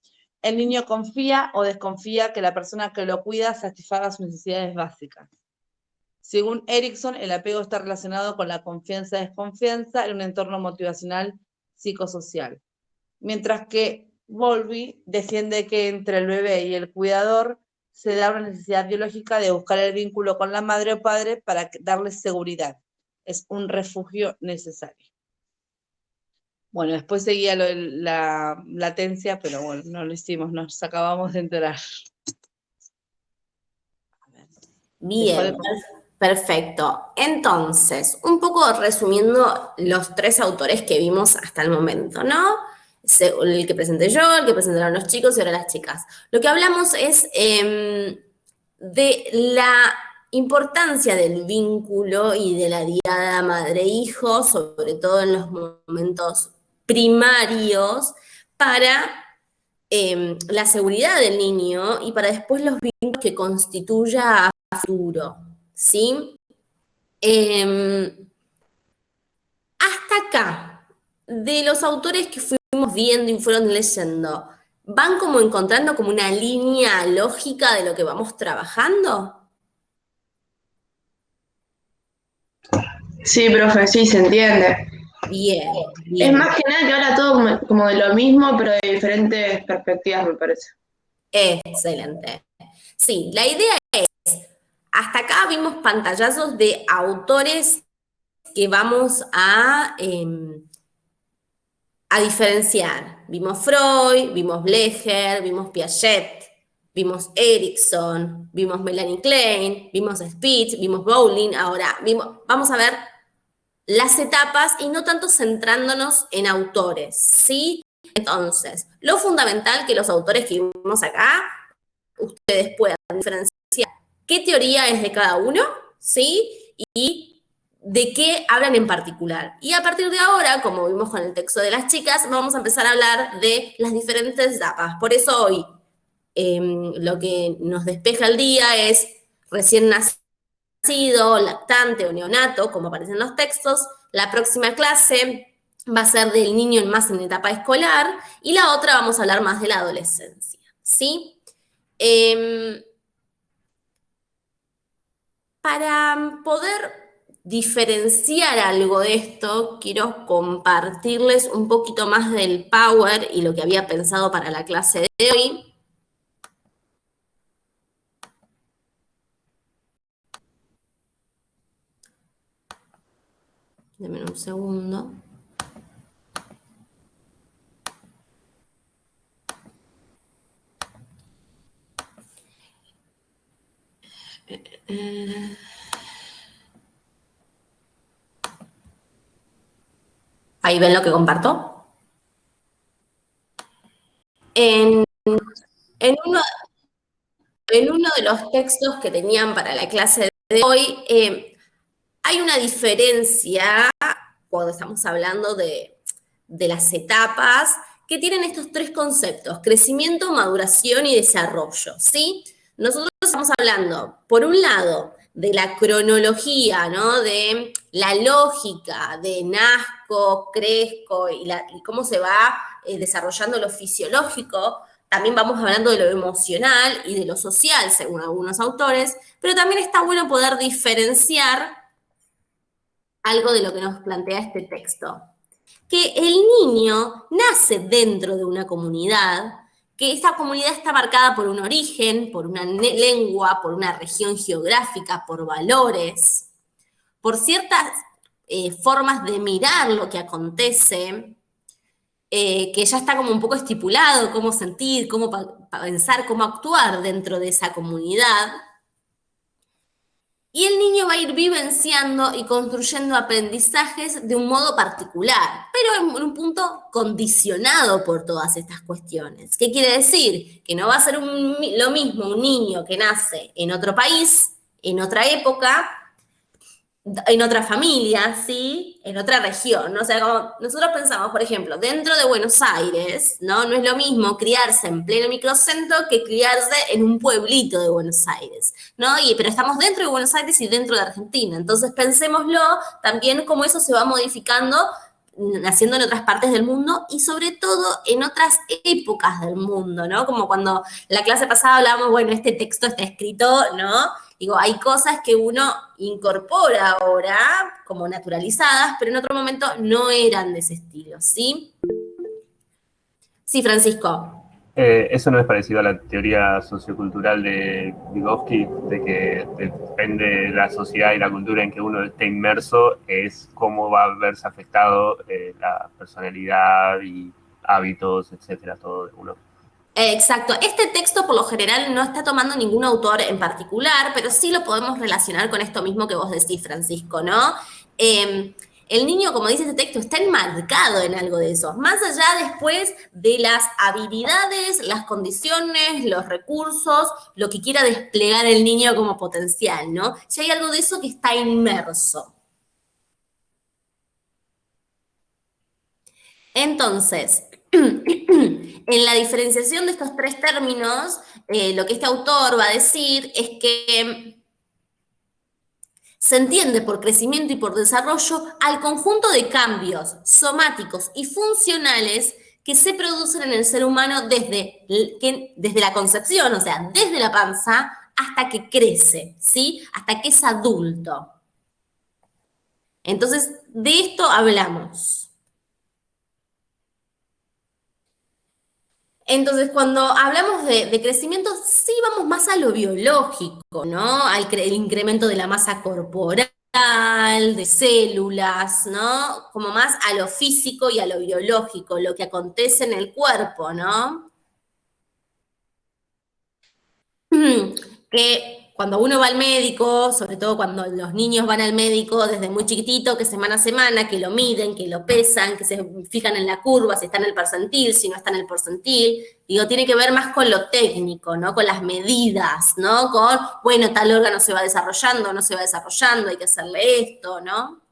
el niño confía o desconfía que la persona que lo cuida satisfaga sus necesidades básicas. Según Erikson, el apego está relacionado con la confianza-desconfianza en un entorno motivacional psicosocial. Mientras que Bowlby defiende que entre el bebé y el cuidador se da una necesidad biológica de buscar el vínculo con la madre o padre para darles seguridad. Es un refugio necesario. Bueno, después seguía la latencia, pero bueno, no lo hicimos, nos acabamos de enterar. Bien, perfecto. Entonces, un poco resumiendo los 3 autores que vimos hasta el momento, ¿no? El que presenté yo, el que presentaron los chicos y ahora las chicas. Lo que hablamos es de la importancia del vínculo y de la diada madre-hijo, sobre todo en los momentos primarios, para la seguridad del niño y para después los vínculos que constituya a futuro, ¿sí? Hasta acá, de los autores que fuimos viendo y fueron leyendo, ¿van como encontrando como una línea lógica de lo que vamos trabajando? Sí, profe, sí, se entiende. Bien, Es bien. más que nada que ahora todo como de lo mismo, pero de diferentes perspectivas, me parece. Excelente. Sí, la idea es, hasta acá vimos pantallazos de autores que vamos a diferenciar. Vimos Freud, vimos Blecher, vimos Piaget, vimos Erikson, vimos Melanie Klein, vimos Spitz, vimos Bowling. Ahora vamos a ver las etapas y no tanto centrándonos en autores, ¿sí? Entonces, lo fundamental que los autores que vimos acá, ustedes puedan diferenciar qué teoría es de cada uno, ¿sí? Y de qué hablan en particular. Y a partir de ahora, como vimos con el texto de las chicas, vamos a empezar a hablar de las diferentes etapas. Por eso hoy lo que nos despeja el día es recién nacido, lactante o neonato, como aparecen en los textos. La próxima clase va a ser del niño más en etapa escolar y la otra vamos a hablar más de la adolescencia, ¿sí? Para poder diferenciar algo de esto, quiero compartirles un poquito más del power y lo que había pensado para la clase de hoy. Denme un segundo. ¿Ahí ven lo que comparto? En uno de los textos que tenían para la clase de hoy, hay una diferencia cuando estamos hablando de las etapas que tienen estos tres conceptos: crecimiento, maduración y desarrollo, ¿sí? Nosotros estamos hablando, por un lado, de la cronología, ¿no? De la lógica de nazco, crezco y cómo se va desarrollando lo fisiológico. También vamos hablando de lo emocional y de lo social, según algunos autores, pero también está bueno poder diferenciar algo de lo que nos plantea este texto. Que el niño nace dentro de una comunidad, que esta comunidad está marcada por un origen, por una lengua, por una región geográfica, por valores, por ciertas formas de mirar lo que acontece, que ya está como un poco estipulado, cómo sentir, cómo pensar, cómo actuar dentro de esa comunidad. Y el niño va a ir vivenciando y construyendo aprendizajes de un modo particular, pero en un punto condicionado por todas estas cuestiones. ¿Qué quiere decir? Que no va a ser lo mismo un niño que nace en otro país, en otra época, en otra familia, ¿sí? En otra región, ¿no? O sea, como nosotros pensamos, por ejemplo, dentro de Buenos Aires, ¿no? No es lo mismo criarse en pleno microcentro que criarse en un pueblito de Buenos Aires, ¿no? Pero estamos dentro de Buenos Aires y dentro de Argentina, entonces pensémoslo también cómo eso se va modificando naciendo en otras partes del mundo y sobre todo en otras épocas del mundo, ¿no? Como cuando la clase pasada hablábamos, bueno, este texto está escrito, ¿no? Digo, hay cosas que uno incorpora ahora como naturalizadas, pero en otro momento no eran de ese estilo, ¿sí? Sí, Francisco. ¿Eso no es parecido a la teoría sociocultural de Vygotsky, de que depende de la sociedad y la cultura en que uno esté inmerso, es cómo va a verse afectado la personalidad y hábitos, etcétera, todo de uno? Exacto. Este texto por lo general no está tomando ningún autor en particular, pero sí lo podemos relacionar con esto mismo que vos decís, Francisco, ¿no? El niño, como dice este texto, está enmarcado en algo de eso, más allá después de las habilidades, las condiciones, los recursos, lo que quiera desplegar el niño como potencial, ¿no? Ya hay algo de eso que está inmerso. Entonces, en la diferenciación de estos tres términos, lo que este autor va a decir es que se entiende por crecimiento y por desarrollo al conjunto de cambios somáticos y funcionales que se producen en el ser humano desde la concepción, o sea, desde la panza hasta que crece, ¿sí? Hasta que es adulto. Entonces, de esto hablamos. Entonces, cuando hablamos de crecimiento, sí vamos más a lo biológico, ¿no? El incremento de la masa corporal, de células, ¿no? Como más a lo físico y a lo biológico, lo que acontece en el cuerpo, ¿no? Que cuando uno va al médico, sobre todo cuando los niños van al médico desde muy chiquitito, que semana a semana, que lo miden, que lo pesan, que se fijan en la curva, si está en el percentil, si no está en el percentil, digo, tiene que ver más con lo técnico, ¿no? Con las medidas, ¿no? Con, bueno, tal órgano se va desarrollando, no se va desarrollando, hay que hacerle esto, ¿no?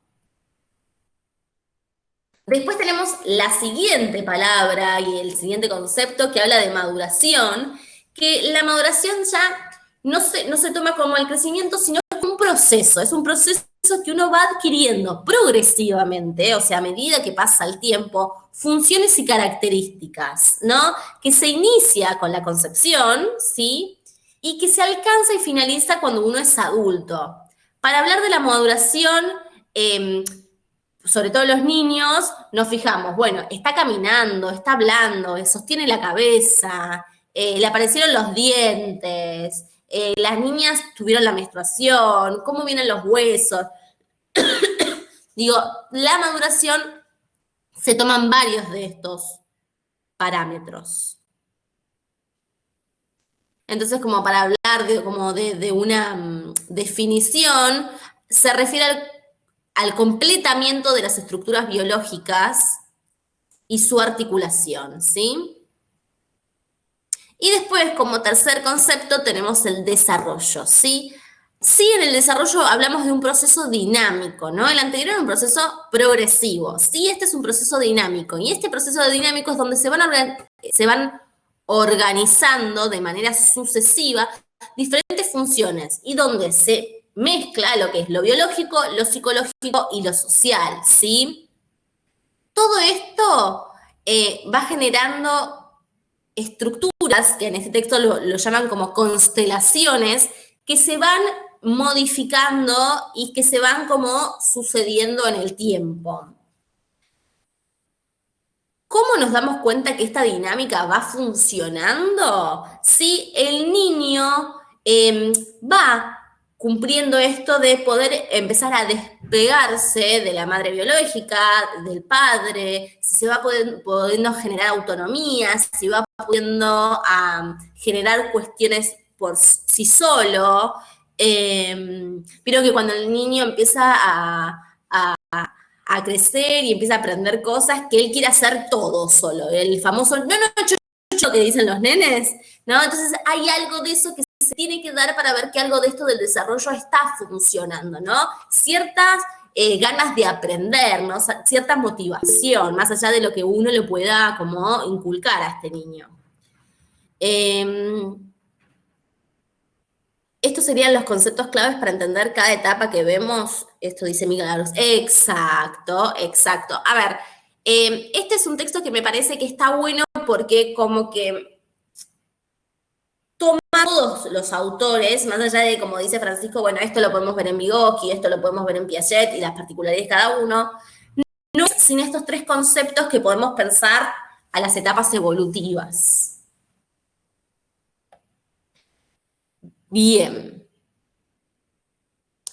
Después tenemos la siguiente palabra y el siguiente concepto que habla de maduración, que la maduración ya no se toma como el crecimiento, sino como un proceso. Es un proceso que uno va adquiriendo progresivamente, o sea, a medida que pasa el tiempo, funciones y características, ¿no? Que se inicia con la concepción, ¿sí? Y que se alcanza y finaliza cuando uno es adulto. Para hablar de la maduración, sobre todo los niños, nos fijamos, bueno, está caminando, está hablando, sostiene la cabeza, le aparecieron los dientes, las niñas tuvieron la menstruación, cómo vienen los huesos. Digo, la maduración se toman varios de estos parámetros. Entonces, como para hablar de una definición, se refiere al completamiento de las estructuras biológicas y su articulación, ¿sí? Y después, como tercer concepto, tenemos el desarrollo, ¿sí? Sí, en el desarrollo hablamos de un proceso dinámico, ¿no? El anterior era un proceso progresivo. Sí, este es un proceso dinámico. Y este proceso dinámico es donde se van organizando de manera sucesiva diferentes funciones y donde se mezcla lo que es lo biológico, lo psicológico y lo social, ¿sí? Todo esto va generando estructuras, que en este texto lo llaman como constelaciones, que se van modificando y que se van como sucediendo en el tiempo. ¿Cómo nos damos cuenta que esta dinámica va funcionando? Si el niño va cumpliendo esto de poder empezar a despegarse de la madre biológica, del padre, si se va pudiendo generar autonomía, si va pudiendo generar cuestiones por sí solo. Pero que cuando el niño empieza a crecer y empieza a aprender cosas, que él quiere hacer todo solo. El famoso, no, yo, que dicen los nenes, ¿no? Entonces hay algo de eso que se tiene que dar para ver que algo de esto del desarrollo está funcionando, ¿no? Ciertas ganas de aprender, ¿no? Cierta motivación, más allá de lo que uno le pueda como inculcar a este niño. Estos serían los conceptos claves para entender cada etapa que vemos. Esto dice Miguel Aros. Exacto, exacto. A ver, este es un texto que me parece que está bueno porque como que toma todos los autores, más allá de, como dice Francisco, bueno, esto lo podemos ver en Vygotsky, esto lo podemos ver en Piaget y las particularidades de cada uno, no es sin estos tres conceptos que podemos pensar a las etapas evolutivas. Bien.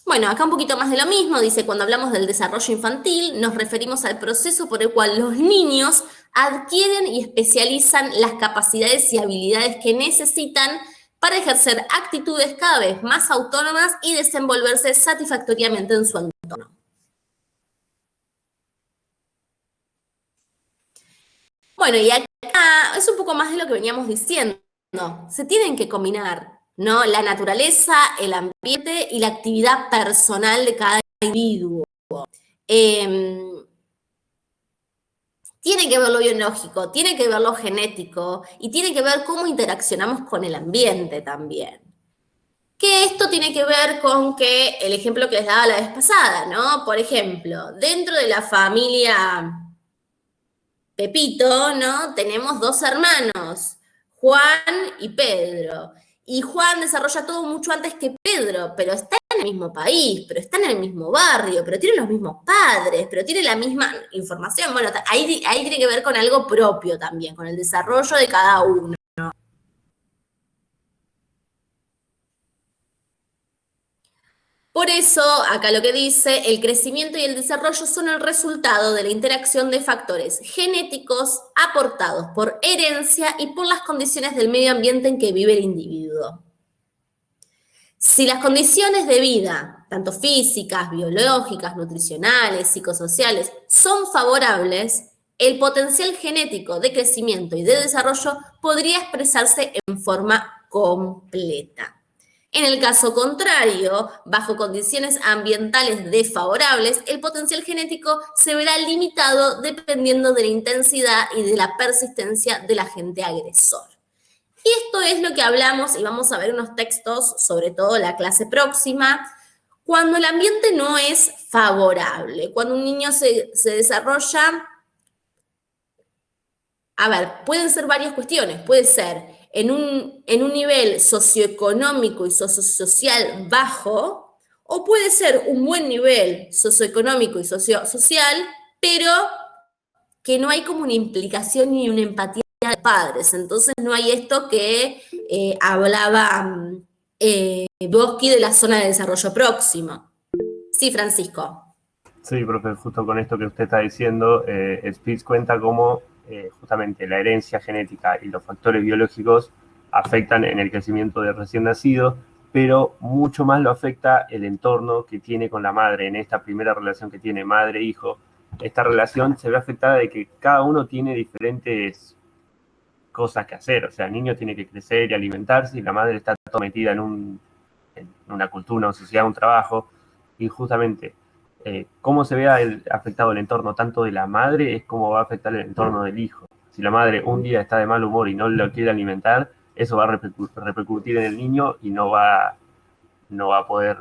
Bueno, acá un poquito más de lo mismo, dice, cuando hablamos del desarrollo infantil, nos referimos al proceso por el cual los niños adquieren y especializan las capacidades y habilidades que necesitan para ejercer actitudes cada vez más autónomas y desenvolverse satisfactoriamente en su entorno. Bueno, y acá es un poco más de lo que veníamos diciendo. Se tienen que combinar, ¿no? La naturaleza, el ambiente y la actividad personal de cada individuo. Tiene que ver lo biológico, tiene que ver lo genético y tiene que ver cómo interaccionamos con el ambiente también. Que esto tiene que ver con que el ejemplo que les daba la vez pasada, ¿no? Por ejemplo, dentro de la familia Pepito, ¿no? Tenemos dos hermanos, Juan y Pedro. Y Juan desarrolla todo mucho antes que Pedro, pero está en el mismo país, pero está en el mismo barrio, pero tiene los mismos padres, pero tiene la misma información. Bueno, ahí tiene que ver con algo propio también, con el desarrollo de cada uno. Por eso, acá lo que dice, el crecimiento y el desarrollo son el resultado de la interacción de factores genéticos aportados por herencia y por las condiciones del medio ambiente en que vive el individuo. Si las condiciones de vida, tanto físicas, biológicas, nutricionales, psicosociales, son favorables, el potencial genético de crecimiento y de desarrollo podría expresarse en forma completa. En el caso contrario, bajo condiciones ambientales desfavorables, el potencial genético se verá limitado dependiendo de la intensidad y de la persistencia del agente agresor. Y esto es lo que hablamos, y vamos a ver unos textos, sobre todo la clase próxima, cuando el ambiente no es favorable, cuando un niño se desarrolla. A ver, pueden ser varias cuestiones, puede ser en un nivel socioeconómico y social bajo, o puede ser un buen nivel socioeconómico y social, pero que no hay como una implicación ni una empatía de padres. Entonces no hay esto que hablaba Boschi de la zona de desarrollo próximo. Sí, Francisco. Sí, profe, justo con esto que usted está diciendo, Spitz cuenta cómo justamente la herencia genética y los factores biológicos afectan en el crecimiento del recién nacido, pero mucho más lo afecta el entorno que tiene con la madre en esta primera relación que tiene madre-hijo. Esta relación se ve afectada de que cada uno tiene diferentes cosas que hacer, o sea, el niño tiene que crecer y alimentarse y la madre está toda metida en una cultura, una sociedad, un trabajo, y justamente cómo se vea afectado el entorno tanto de la madre es como va a afectar el entorno del hijo. Si la madre un día está de mal humor y no lo quiere alimentar, eso va a repercutir en el niño y no va a poder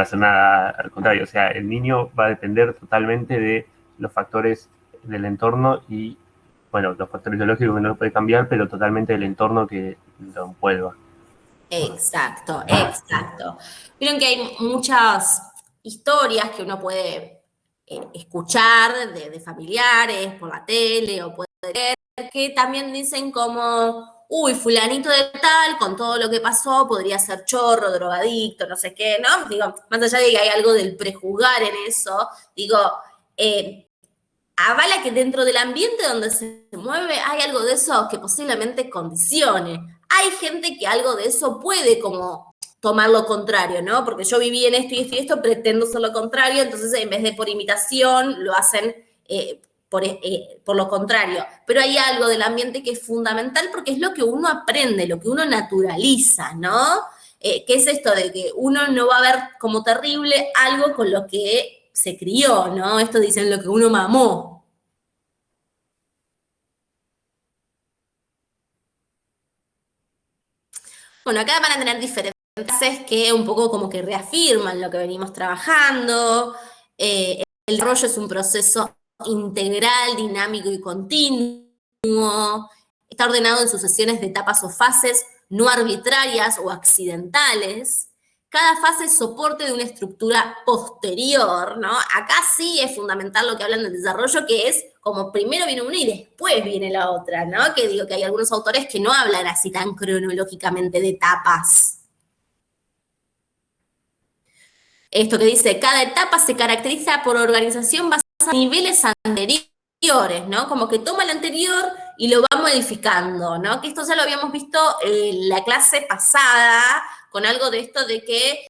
hacer nada, al contrario. O sea, el niño va a depender totalmente de los factores del entorno y, bueno, los factores biológicos que no lo puede cambiar, pero totalmente del entorno que lo envuelva. Exacto. Vieron que hay muchas historias que uno puede escuchar de familiares por la tele o puede leer, que también dicen como, uy, fulanito de tal, con todo lo que pasó, podría ser chorro, drogadicto, no sé qué, ¿no? Digo, más allá de que hay algo del prejuzgar en eso, digo, avala que dentro del ambiente donde se mueve hay algo de eso que posiblemente condicione. Hay gente que algo de eso puede como tomar lo contrario, ¿no? Porque yo viví en esto y esto y esto, pretendo ser lo contrario, entonces en vez de por imitación, lo hacen por lo contrario. Pero hay algo del ambiente que es fundamental porque es lo que uno aprende, lo que uno naturaliza, ¿no? ¿Qué es esto de que uno no va a ver como terrible algo con lo que se crió, ¿no? Esto dicen lo que uno mamó. Bueno, acá van a tener diferentes clases que un poco como que reafirman lo que venimos trabajando. El desarrollo es un proceso integral, dinámico y continuo. Está ordenado en sucesiones de etapas o fases no arbitrarias o accidentales. Cada fase es soporte de una estructura posterior, ¿no? Acá sí es fundamental lo que hablan del desarrollo, que es como primero viene una y después viene la otra, ¿no? Que digo que hay algunos autores que no hablan así tan cronológicamente de etapas. Esto que dice, cada etapa se caracteriza por organización basada en niveles anteriores, ¿no? Como que toma el anterior y lo va modificando, ¿no? Que esto ya lo habíamos visto en la clase pasada, con algo de esto de que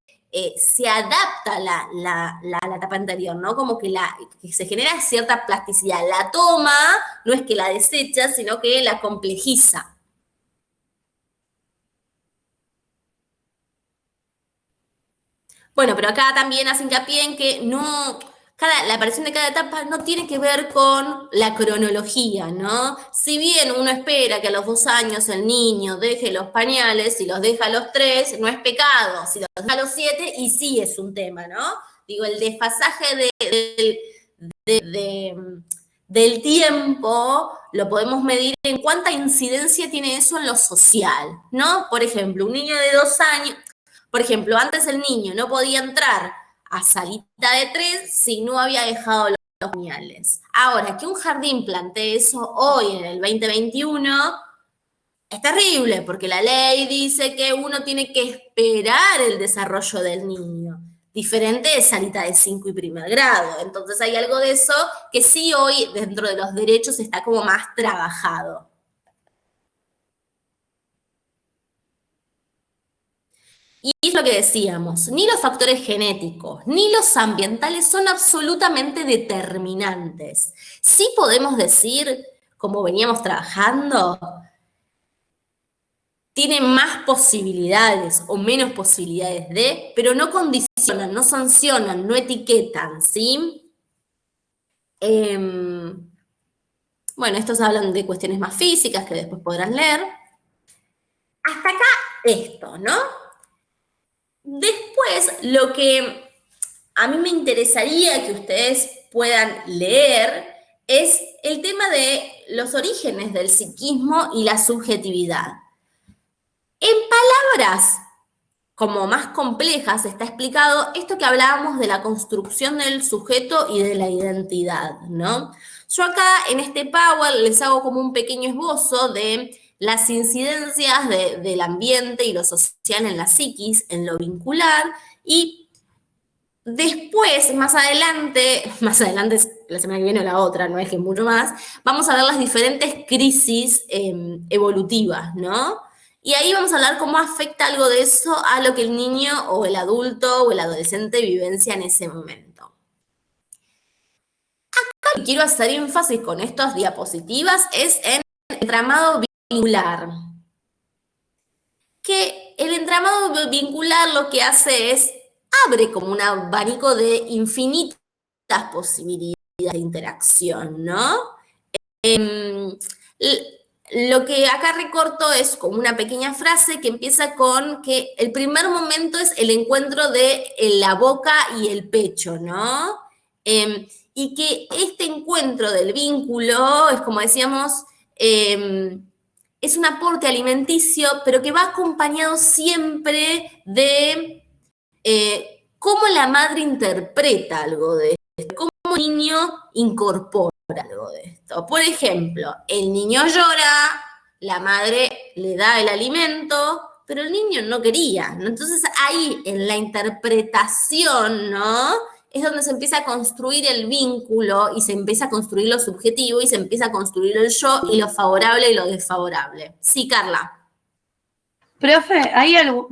se adapta la etapa anterior, ¿no? Como que se genera cierta plasticidad. La toma, no es que la desecha, sino que la complejiza. Bueno, pero acá también hace hincapié en que la aparición de cada etapa no tiene que ver con la cronología, ¿no? Si bien uno espera que a los 2 años el niño deje los pañales, si los deja a los 3, no es pecado. Si los deja a los 7, y sí es un tema, ¿no? Digo, el desfasaje del tiempo lo podemos medir en cuánta incidencia tiene eso en lo social, ¿no? Por ejemplo, un niño de 2 años... Por ejemplo, antes el niño no podía entrar a salita de 3 si no había dejado los pañales. Ahora, que un jardín plantee eso hoy en el 2021 es terrible, porque la ley dice que uno tiene que esperar el desarrollo del niño, diferente de salita de 5 y primer grado. Entonces hay algo de eso que sí hoy dentro de los derechos está como más trabajado. Y es lo que decíamos, ni los factores genéticos, ni los ambientales son absolutamente determinantes. Sí podemos decir, como veníamos trabajando, tiene más posibilidades o menos posibilidades de, pero no condicionan, no sancionan, no etiquetan, ¿sí? Bueno, estos hablan de cuestiones más físicas que después podrán leer. Hasta acá esto, ¿no? Después, lo que a mí me interesaría que ustedes puedan leer es el tema de los orígenes del psiquismo y la subjetividad. En palabras como más complejas está explicado esto que hablábamos de la construcción del sujeto y de la identidad, ¿no? Yo acá en este Power les hago como un pequeño esbozo de las incidencias del ambiente y lo social en la psiquis, en lo vincular, y después, más adelante, la semana que viene o la otra, no es que mucho más, vamos a ver las diferentes crisis evolutivas, ¿no? Y ahí vamos a hablar cómo afecta algo de eso a lo que el niño o el adulto o el adolescente vivencia en ese momento. Acá lo que quiero hacer énfasis con estas diapositivas es en el entramado vincular. Que el entramado vincular lo que hace es abre como un abanico de infinitas posibilidades de interacción, ¿no? Lo que acá recorto es como una pequeña frase que empieza con que el primer momento es el encuentro de la boca y el pecho, ¿no? Y que este encuentro del vínculo es, como decíamos, es un aporte alimenticio, pero que va acompañado siempre de cómo la madre interpreta algo de esto, cómo el niño incorpora algo de esto. Por ejemplo, el niño llora, la madre le da el alimento, pero el niño no quería, ¿no? Entonces ahí en la interpretación, ¿no? Es donde se empieza a construir el vínculo y se empieza a construir lo subjetivo y se empieza a construir el yo y lo favorable y lo desfavorable. Sí, Carla. Profe,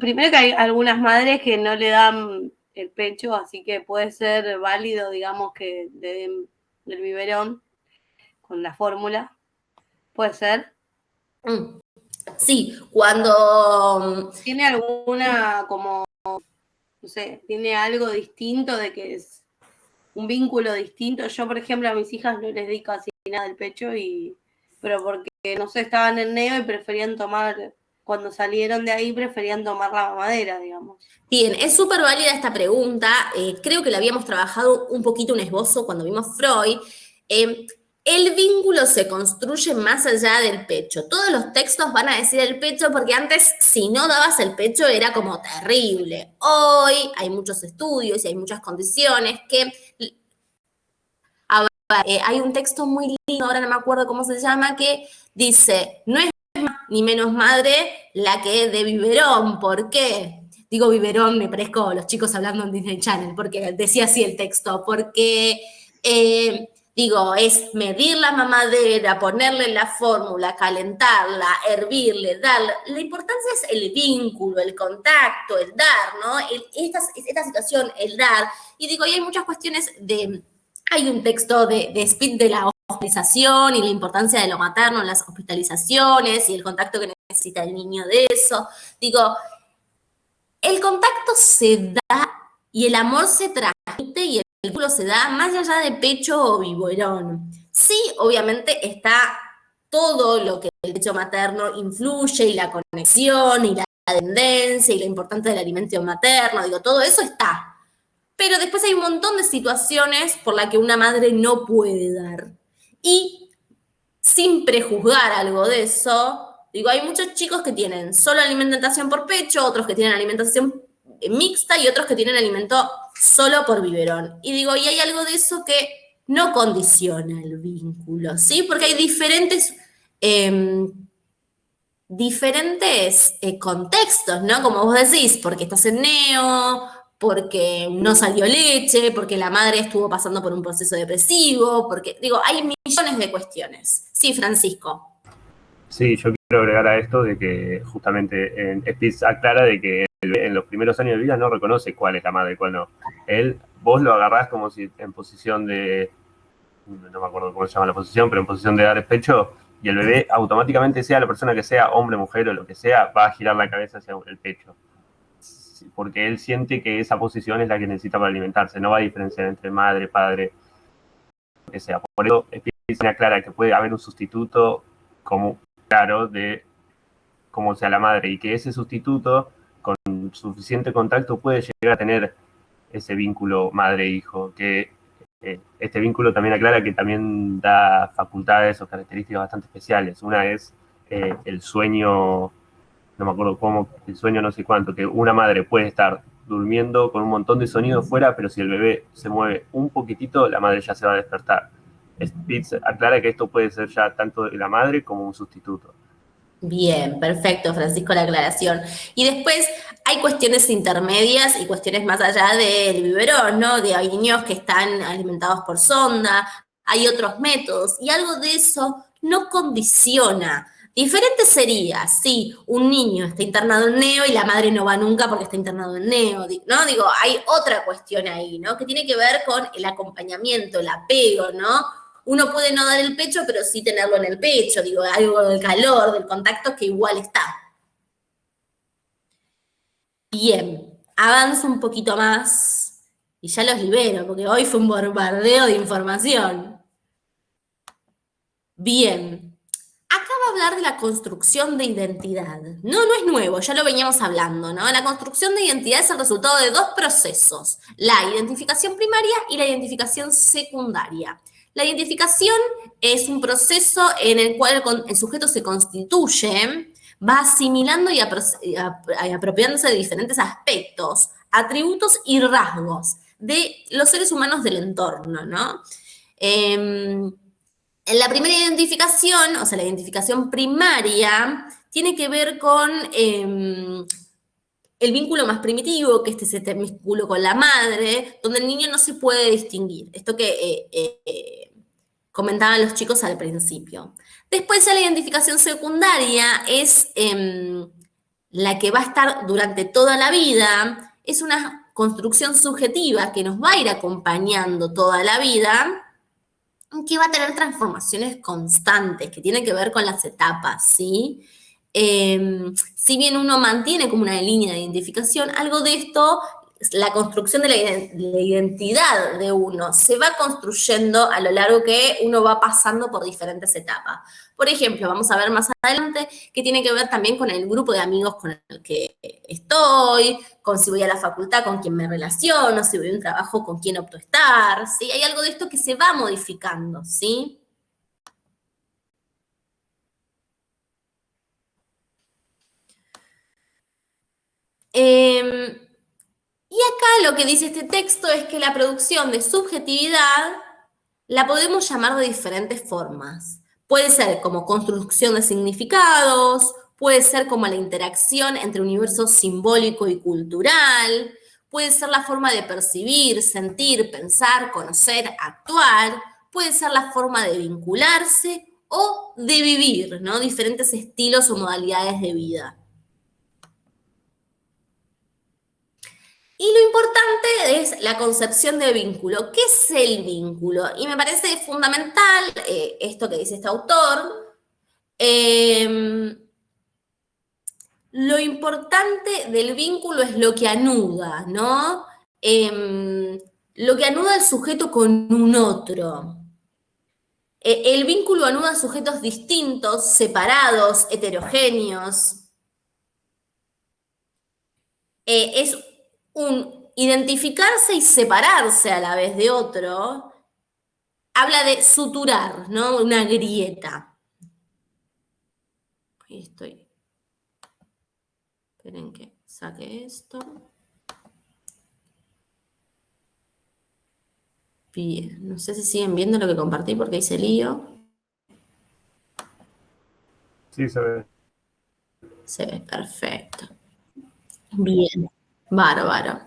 primero que hay algunas madres que no le dan el pecho, así que puede ser válido, digamos, que le den el biberón con la fórmula. ¿Puede ser? Sí, cuando... ¿Tiene alguna como, no sé, tiene algo distinto de que es un vínculo distinto? Yo, por ejemplo, a mis hijas no les di casi nada del pecho, pero porque, no sé, estaban en neo y preferían tomar, cuando salieron de ahí, preferían tomar la mamadera, digamos. Bien, es súper válida esta pregunta. Creo que la habíamos trabajado un poquito un esbozo cuando vimos Freud. El vínculo se construye más allá del pecho. Todos los textos van a decir el pecho porque antes, si no dabas el pecho, era como terrible. Hoy hay muchos estudios y hay muchas condiciones que... hay un texto muy lindo, ahora no me acuerdo cómo se llama, que dice, no es más ni menos madre la que de biberón. ¿Por qué? Digo biberón, me parezco a los chicos hablando en Disney Channel, porque decía así el texto, porque, digo, es medir la mamadera, ponerle la fórmula, calentarla, hervirle, darle. La importancia es el vínculo, el contacto, el dar, ¿no? Esta situación, el dar. Y digo, y hay muchas cuestiones de... Hay un texto de Speed de la hospitalización y la importancia de lo materno en las hospitalizaciones y el contacto que necesita el niño de eso. Digo, el contacto se da y el amor se transmite y el vínculo se da más allá de pecho o biberón. Sí, obviamente está todo lo que el pecho materno influye y la conexión y la dependencia y lo importante del alimento materno, digo, todo eso está. Pero después hay un montón de situaciones por las que una madre no puede dar. Y sin prejuzgar algo de eso, digo, hay muchos chicos que tienen solo alimentación por pecho, otros que tienen alimentación mixta y otros que tienen alimento solo por biberón. Y digo, y hay algo de eso que no condiciona el vínculo, ¿sí? Porque hay diferentes contextos, ¿no? Como vos decís, porque estás en neo, porque no salió leche, porque la madre estuvo pasando por un proceso depresivo, porque, digo, hay millones de cuestiones. Sí, Francisco. Sí, yo quiero agregar a esto de que justamente en Spitz aclara de que en los primeros años de vida no reconoce cuál es la madre y cuál no. Vos lo agarrás como si en posición de, no me acuerdo cómo se llama la posición, pero en posición de dar el pecho, y el bebé automáticamente, sea la persona que sea, hombre, mujer o lo que sea, va a girar la cabeza hacia el pecho. Porque él siente que esa posición es la que necesita para alimentarse, no va a diferenciar entre madre, padre, lo que sea. Por eso explica clara que puede haber un sustituto como claro de cómo sea la madre, y que ese sustituto con suficiente contacto puede llegar a tener ese vínculo madre-hijo, que este vínculo también aclara que también da facultades o características bastante especiales. Una es el sueño, no me acuerdo cómo, el sueño no sé cuánto, que una madre puede estar durmiendo con un montón de sonidos fuera, pero si el bebé se mueve un poquitito, la madre ya se va a despertar. Spitz aclara que esto puede ser ya tanto de la madre como un sustituto. Bien, perfecto, Francisco, la aclaración. Y después hay cuestiones intermedias y cuestiones más allá del biberón, ¿no? Hay niños que están alimentados por sonda, hay otros métodos, y algo de eso no condiciona. Diferente sería si un niño está internado en neo y la madre no va nunca porque está internado en neo, ¿no? Digo, hay otra cuestión ahí, ¿no? Que tiene que ver con el acompañamiento, el apego, ¿no? Uno puede no dar el pecho, pero sí tenerlo en el pecho, digo, algo del calor, del contacto que igual está. Bien, avanzo un poquito más y ya los libero, porque hoy fue un bombardeo de información. Bien, acá va a hablar de la construcción de identidad. No es nuevo, ya lo veníamos hablando, ¿no? La construcción de identidad es el resultado de dos procesos, la identificación primaria y la identificación secundaria. La identificación es un proceso en el cual el sujeto se constituye, va asimilando y apropiándose de diferentes aspectos, atributos y rasgos de los seres humanos del entorno, ¿no? En la primera identificación, o sea, la identificación primaria, tiene que ver con el vínculo más primitivo, que es este vínculo con la madre, donde el niño no se puede distinguir. Esto que comentaban los chicos al principio. Después ya la identificación secundaria es la que va a estar durante toda la vida, es una construcción subjetiva que nos va a ir acompañando toda la vida, que va a tener transformaciones constantes, que tiene que ver con las etapas, ¿sí? Si bien uno mantiene como una línea de identificación, algo de esto, la construcción de la identidad de uno se va construyendo a lo largo que uno va pasando por diferentes etapas. Por ejemplo, vamos a ver más adelante que tiene que ver también con el grupo de amigos con el que estoy, con si voy a la facultad, con quién me relaciono, si voy a un trabajo, con quién opto estar, ¿sí? Hay algo de esto que se va modificando, ¿sí? Y acá lo que dice este texto es que la producción de subjetividad la podemos llamar de diferentes formas. Puede ser como construcción de significados, puede ser como la interacción entre universo simbólico y cultural, puede ser la forma de percibir, sentir, pensar, conocer, actuar, puede ser la forma de vincularse o de vivir, ¿no? Diferentes estilos o modalidades de vida. Y lo importante es la concepción de vínculo. ¿Qué es el vínculo? Y me parece fundamental esto que dice este autor. Lo importante del vínculo es lo que anuda, ¿no? Lo que anuda el sujeto con un otro. El vínculo anuda a sujetos distintos, separados, heterogéneos. Es un identificarse y separarse a la vez de otro, habla de suturar, ¿no? Una grieta. Ahí estoy. Esperen que saque esto. Bien, no sé si siguen viendo lo que compartí porque hice lío. Sí, se ve. Se ve perfecto. Bien, bárbaro.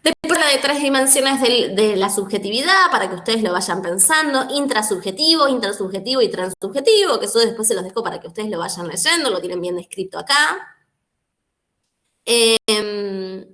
Después la de 3 dimensiones de la subjetividad, para que ustedes lo vayan pensando, intrasubjetivo, intersubjetivo y transsubjetivo, que eso después se los dejo para que ustedes lo vayan leyendo, lo tienen bien descrito acá. Em,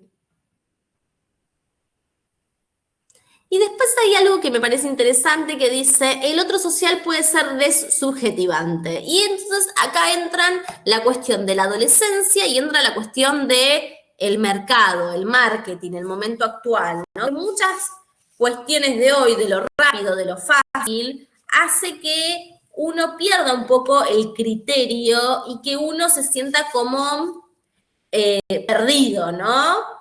y después hay algo que me parece interesante que dice, el otro social puede ser desubjetivante. Y entonces acá entran la cuestión de la adolescencia y entra la cuestión de el mercado, el marketing, el momento actual, ¿no? Muchas cuestiones de hoy, de lo rápido, de lo fácil, hace que uno pierda un poco el criterio y que uno se sienta como perdido, ¿no?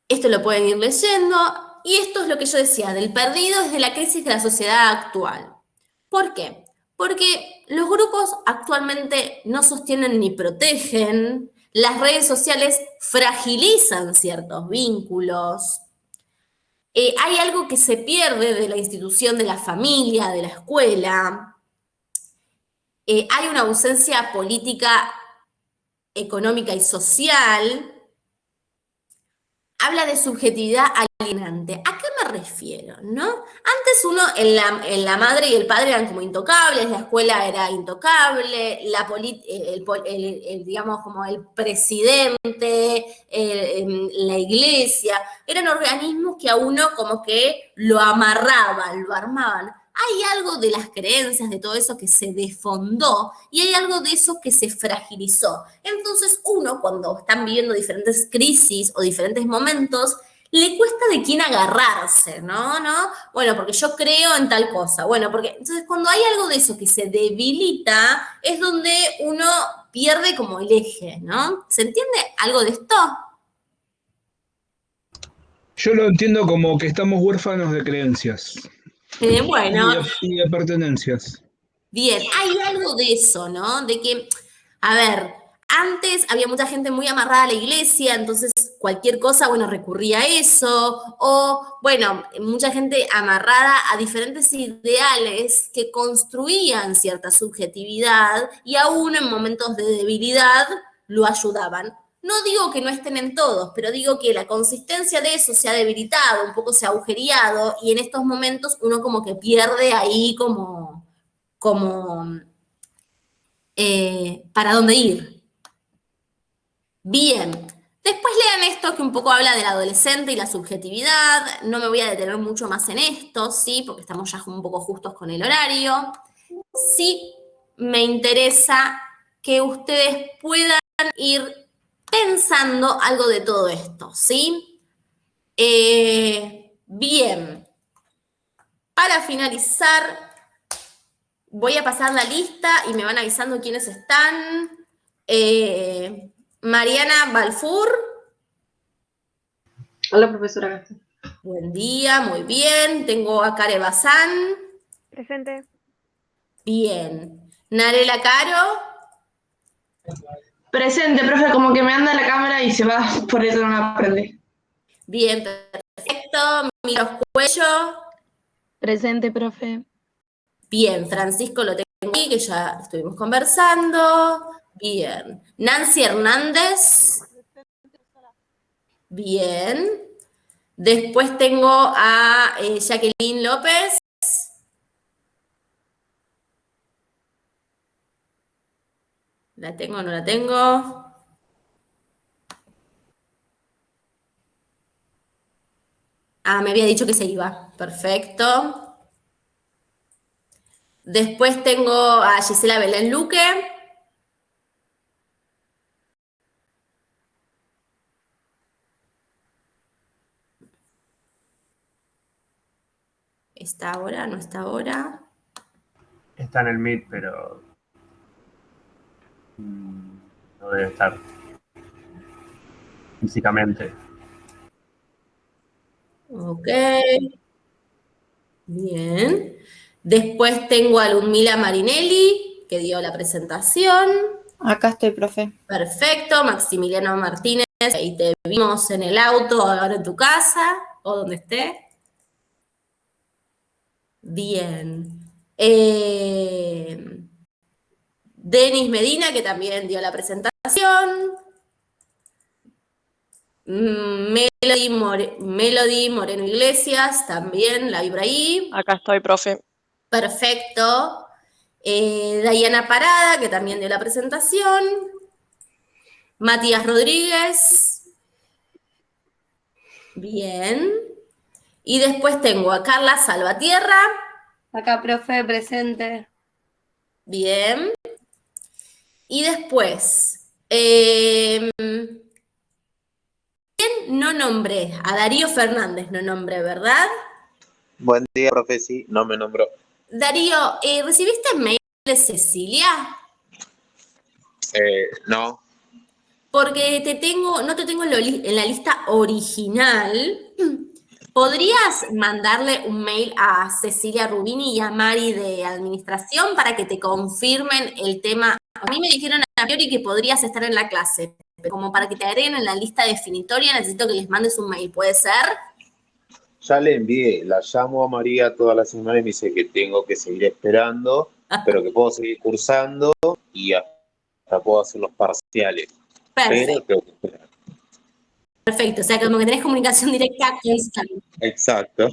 Esto lo pueden ir leyendo, y esto es lo que yo decía, del perdido desde la crisis de la sociedad actual. ¿Por qué? Porque los grupos actualmente no sostienen ni protegen, las redes sociales fragilizan ciertos vínculos, hay algo que se pierde de la institución de la familia, de la escuela, hay una ausencia política, económica y social. Habla de subjetividad alienante. ¿A qué me refiero? ¿No? Antes uno, en la madre y el padre eran como intocables, la escuela era intocable, digamos como el presidente, la iglesia, eran organismos que a uno como que lo amarraban, lo armaban. Hay algo de las creencias, de todo eso que se desfondó y hay algo de eso que se fragilizó. Entonces uno, cuando están viviendo diferentes crisis o diferentes momentos, le cuesta de quién agarrarse, ¿no? Bueno, porque yo creo en tal cosa. Bueno, porque entonces cuando hay algo de eso que se debilita, es donde uno pierde como el eje, ¿no? ¿Se entiende algo de esto? Yo lo entiendo como que estamos huérfanos de creencias Bueno, y de pertenencias. bien, hay algo de eso, ¿no? De que, a ver, antes había mucha gente muy amarrada a la iglesia, entonces cualquier cosa, bueno, recurría a eso, o, bueno, mucha gente amarrada a diferentes ideales que construían cierta subjetividad y aún en momentos de debilidad lo ayudaban. No digo que no estén en todos, pero digo que la consistencia de eso se ha debilitado, un poco se ha agujereado, y en estos momentos uno como que pierde ahí como para dónde ir. Bien, después lean esto que un poco habla del adolescente y la subjetividad. No me voy a detener mucho más en esto, ¿sí? Porque estamos ya un poco justos con el horario. Sí me interesa que ustedes puedan ir pensando algo de todo esto, ¿sí? Bien, para finalizar, voy a pasar la lista y me van avisando quiénes están. Mariana Balfour. Hola, profesora Gastón. Buen día, muy bien. Tengo a Care Bazán. Presente. Bien. Narela Caro. Presente, profe, como que me anda la cámara y se va, por eso no la aprendí. Bien, perfecto. Miros Cuello. Presente, profe. Bien, Francisco lo tengo aquí, que ya estuvimos conversando. Bien. Nancy Hernández. Bien. Después tengo a Jacqueline López. ¿La tengo o no la tengo? Ah, me había dicho que se iba. Perfecto. Después tengo a Gisela Belén Luque. ¿Está ahora? ¿No está ahora? Está en el Meet, pero no debe estar físicamente. Ok. Bien. Después tengo a Ludmila Marinelli, que dio la presentación. Acá estoy, profe. Perfecto. Maximiliano Martínez, ahí te vimos en el auto, ahora en tu casa, o donde esté. Bien. Denis Medina, que también dio la presentación. Melody Moreno Iglesias, también la vi por ahí. Acá estoy, profe. Perfecto. Dayana Parada, que también dio la presentación. Matías Rodríguez. Bien. Y después tengo a Carla Salvatierra. Acá, profe, presente. Bien. Y después, ¿quién no nombré? A Darío Fernández no nombré, ¿verdad? Buen día, profe, sí, no me nombró. Darío, ¿recibiste mail de Cecilia? No, Porque no te tengo en la lista original. ¿Podrías mandarle un mail a Cecilia Rubini y a Mari de Administración para que te confirmen el tema? A mí me dijeron a priori que podrías estar en la clase, pero como para que te agreguen en la lista definitoria necesito que les mandes un mail, ¿puede ser? ya le envié, la llamo a María toda la semana y me dice que tengo que seguir esperando, pero que puedo seguir cursando y hasta puedo hacer los parciales. Perfecto, Pero tengo que esperar. perfecto. O sea, como que tenés comunicación directa constante. Exacto.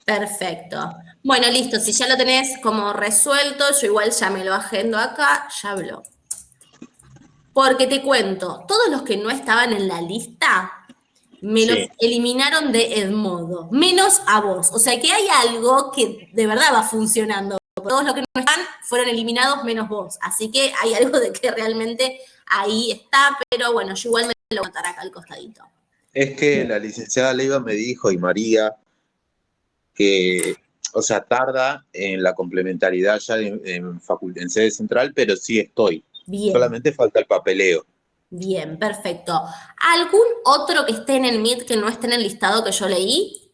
Perfecto. Bueno, listo. Si ya lo tenés como resuelto, yo igual ya me lo agendo acá, ya habló. Porque te cuento, todos los que no estaban en la lista me los eliminaron de Edmodo, menos a vos. O sea que hay algo que de verdad va funcionando. Todos los que no están fueron eliminados menos vos. Así que hay algo de que realmente ahí está, pero bueno, yo igual me lo voy a anotar acá al costadito. Es que la licenciada Leiva me dijo, y María, que, o sea, tarda en la complementariedad ya en sede central, pero sí estoy. Bien. Solamente falta el papeleo. Bien, perfecto. ¿Algún otro que esté en el Meet que no esté en el listado que yo leí?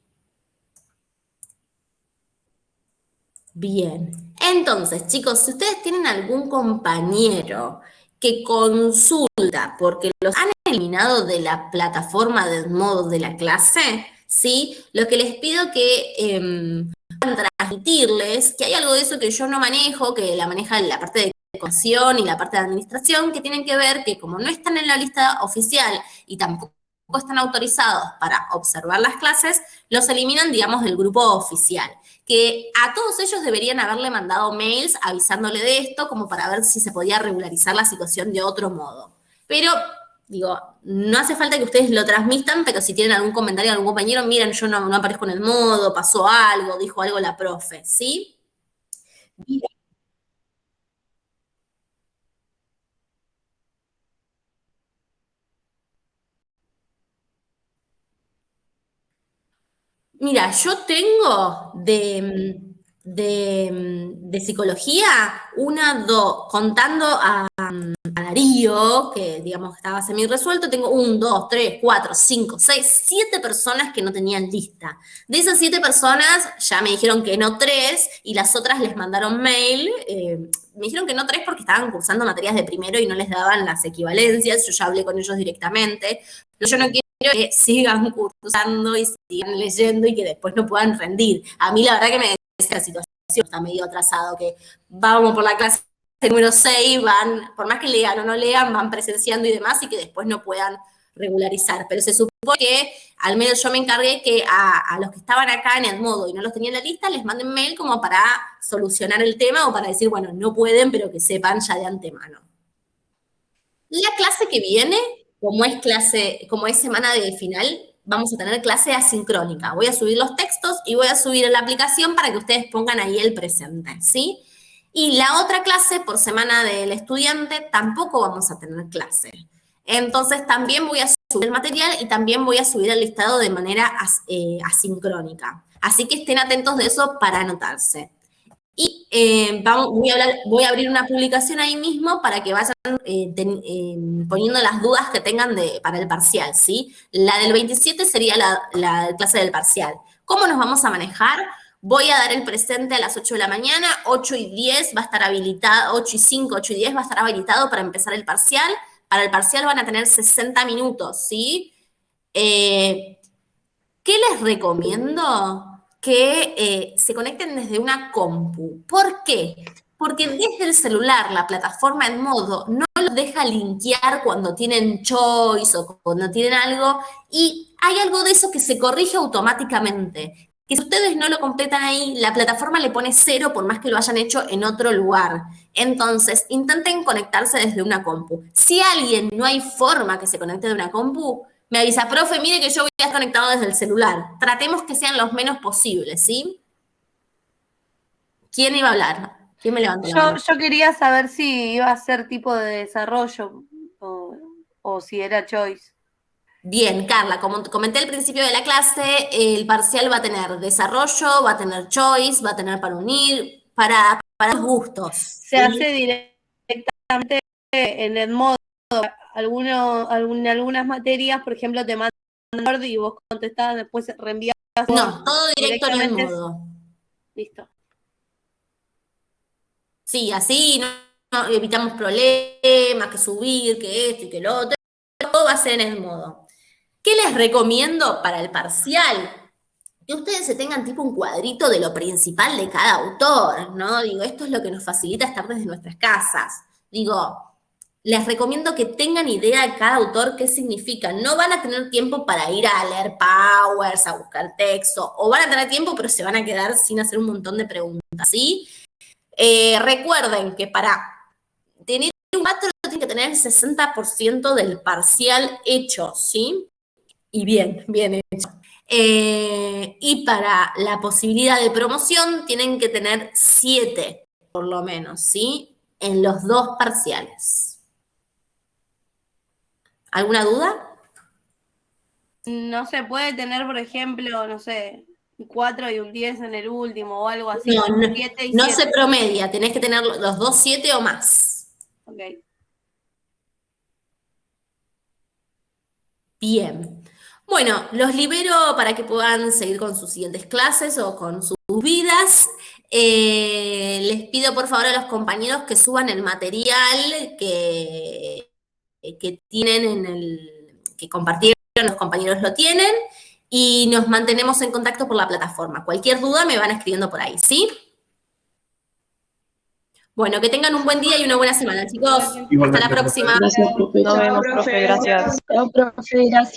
Bien. Entonces, chicos, si ustedes tienen algún compañero que consulta porque los han eliminado de la plataforma de modo de la clase, ¿sí? Lo que les pido que transmitirles que hay algo de eso que yo no manejo, que la maneja la parte de educación y la parte de administración, que tienen que ver que como no están en la lista oficial y tampoco están autorizados para observar las clases, los eliminan, digamos, del grupo oficial. Que a todos ellos deberían haberle mandado mails avisándole de esto como para ver si se podía regularizar la situación de otro modo. Pero, digo, no hace falta que ustedes lo transmitan, pero si tienen algún comentario de algún compañero, miren, yo no aparezco en el modo, pasó algo, dijo algo la profe, ¿sí? Bien. Mira, yo tengo de psicología contando a Darío, que digamos estaba semi resuelto, tengo 1, 2, 3, 4, 5, 6, 7 personas que no tenían lista. De esas 7 personas ya me dijeron que no 3 y las otras les mandaron mail. Me dijeron que no 3 porque estaban cursando materias de primero y no les daban las equivalencias. Yo ya hablé con ellos directamente. Yo no quiero que sigan cursando y sigan leyendo y que después no puedan rendir. A mí la verdad que me dice la situación está medio atrasado, que vamos por la clase número 6, van, por más que lean o no lean, van presenciando y demás, y que después no puedan regularizar. Pero se supone que, al menos yo me encargué que a los que estaban acá en el modo y no los tenían en la lista, les manden mail como para solucionar el tema o para decir, bueno, no pueden, pero que sepan ya de antemano. La clase que viene, como es semana de final, vamos a tener clase asincrónica. Voy a subir los textos y voy a subir en la aplicación para que ustedes pongan ahí el presente, ¿sí? Y la otra clase, por semana del estudiante, tampoco vamos a tener clase. Entonces, también voy a subir el material y también voy a subir el listado de manera asincrónica. Así que estén atentos de eso para anotarse. Y voy a abrir una publicación ahí mismo para que vayan poniendo las dudas que tengan para el parcial, ¿sí? La del 27 sería la clase del parcial. ¿Cómo nos vamos a manejar? Voy a dar el presente a las 8 de la mañana, 8 y 10 va a estar habilitado, 8 y 5, 8 y 10 va a estar habilitado para empezar el parcial. Para el parcial van a tener 60 minutos, ¿sí? ¿Qué les recomiendo? Que se conecten desde una compu. ¿Por qué? Porque desde el celular, la plataforma en modo no los deja linkear cuando tienen choice o cuando tienen algo, y hay algo de eso que se corrige automáticamente. que si ustedes no lo completan ahí, la plataforma le pone 0 por más que lo hayan hecho en otro lugar. Entonces, intenten conectarse desde una compu. Si alguien no hay forma que se conecte de una compu, me avisa, profe, mire que yo voy a estar conectado desde el celular. Tratemos que sean los menos posibles, ¿sí? ¿Quién iba a hablar? ¿Quién me levantó la mano? Yo quería saber si iba a ser tipo de desarrollo o si era choice. Bien, Carla, como comenté al principio de la clase, el parcial va a tener desarrollo, va a tener choice, va a tener para unir, para los gustos. Se hace directamente en el modo. Algunas materias, por ejemplo, te mandan Word y vos contestás, después reenvías. No, todo directo en el directamente. modo. Listo. Sí, así no evitamos problemas, que subir, que esto y que lo otro. Todo va a ser en el modo. ¿Qué les recomiendo para el parcial? Que ustedes se tengan tipo un cuadrito de lo principal de cada autor, ¿no? Digo, esto es lo que nos facilita estar desde nuestras casas. Digo, les recomiendo que tengan idea de cada autor qué significa. No van a tener tiempo para ir a leer powers, a buscar texto, o van a tener tiempo, pero se van a quedar sin hacer un montón de preguntas, ¿sí? Recuerden que para tener un 4 tienen que tener el 60% del parcial hecho, ¿sí? Y bien hecho. Y para la posibilidad de promoción tienen que tener 7, por lo menos, ¿sí? En los 2 parciales. ¿Alguna duda? No se puede tener, por ejemplo, no sé, un 4 y un 10 en el último o algo así. No, 7 y no 7. se promedia, tenés que tener los 2 7 o más. Ok. Bien. Bueno, los libero para que puedan seguir con sus siguientes clases o con sus vidas. Les pido por favor a los compañeros que suban el material que tienen que compartieron, los compañeros lo tienen, y nos mantenemos en contacto por la plataforma. Cualquier duda me van escribiendo por ahí, ¿sí? Bueno, que tengan un buen día y una buena semana, chicos. Hasta la próxima. Gracias, profe. Chao, profe. Gracias. Chao, profe. Gracias.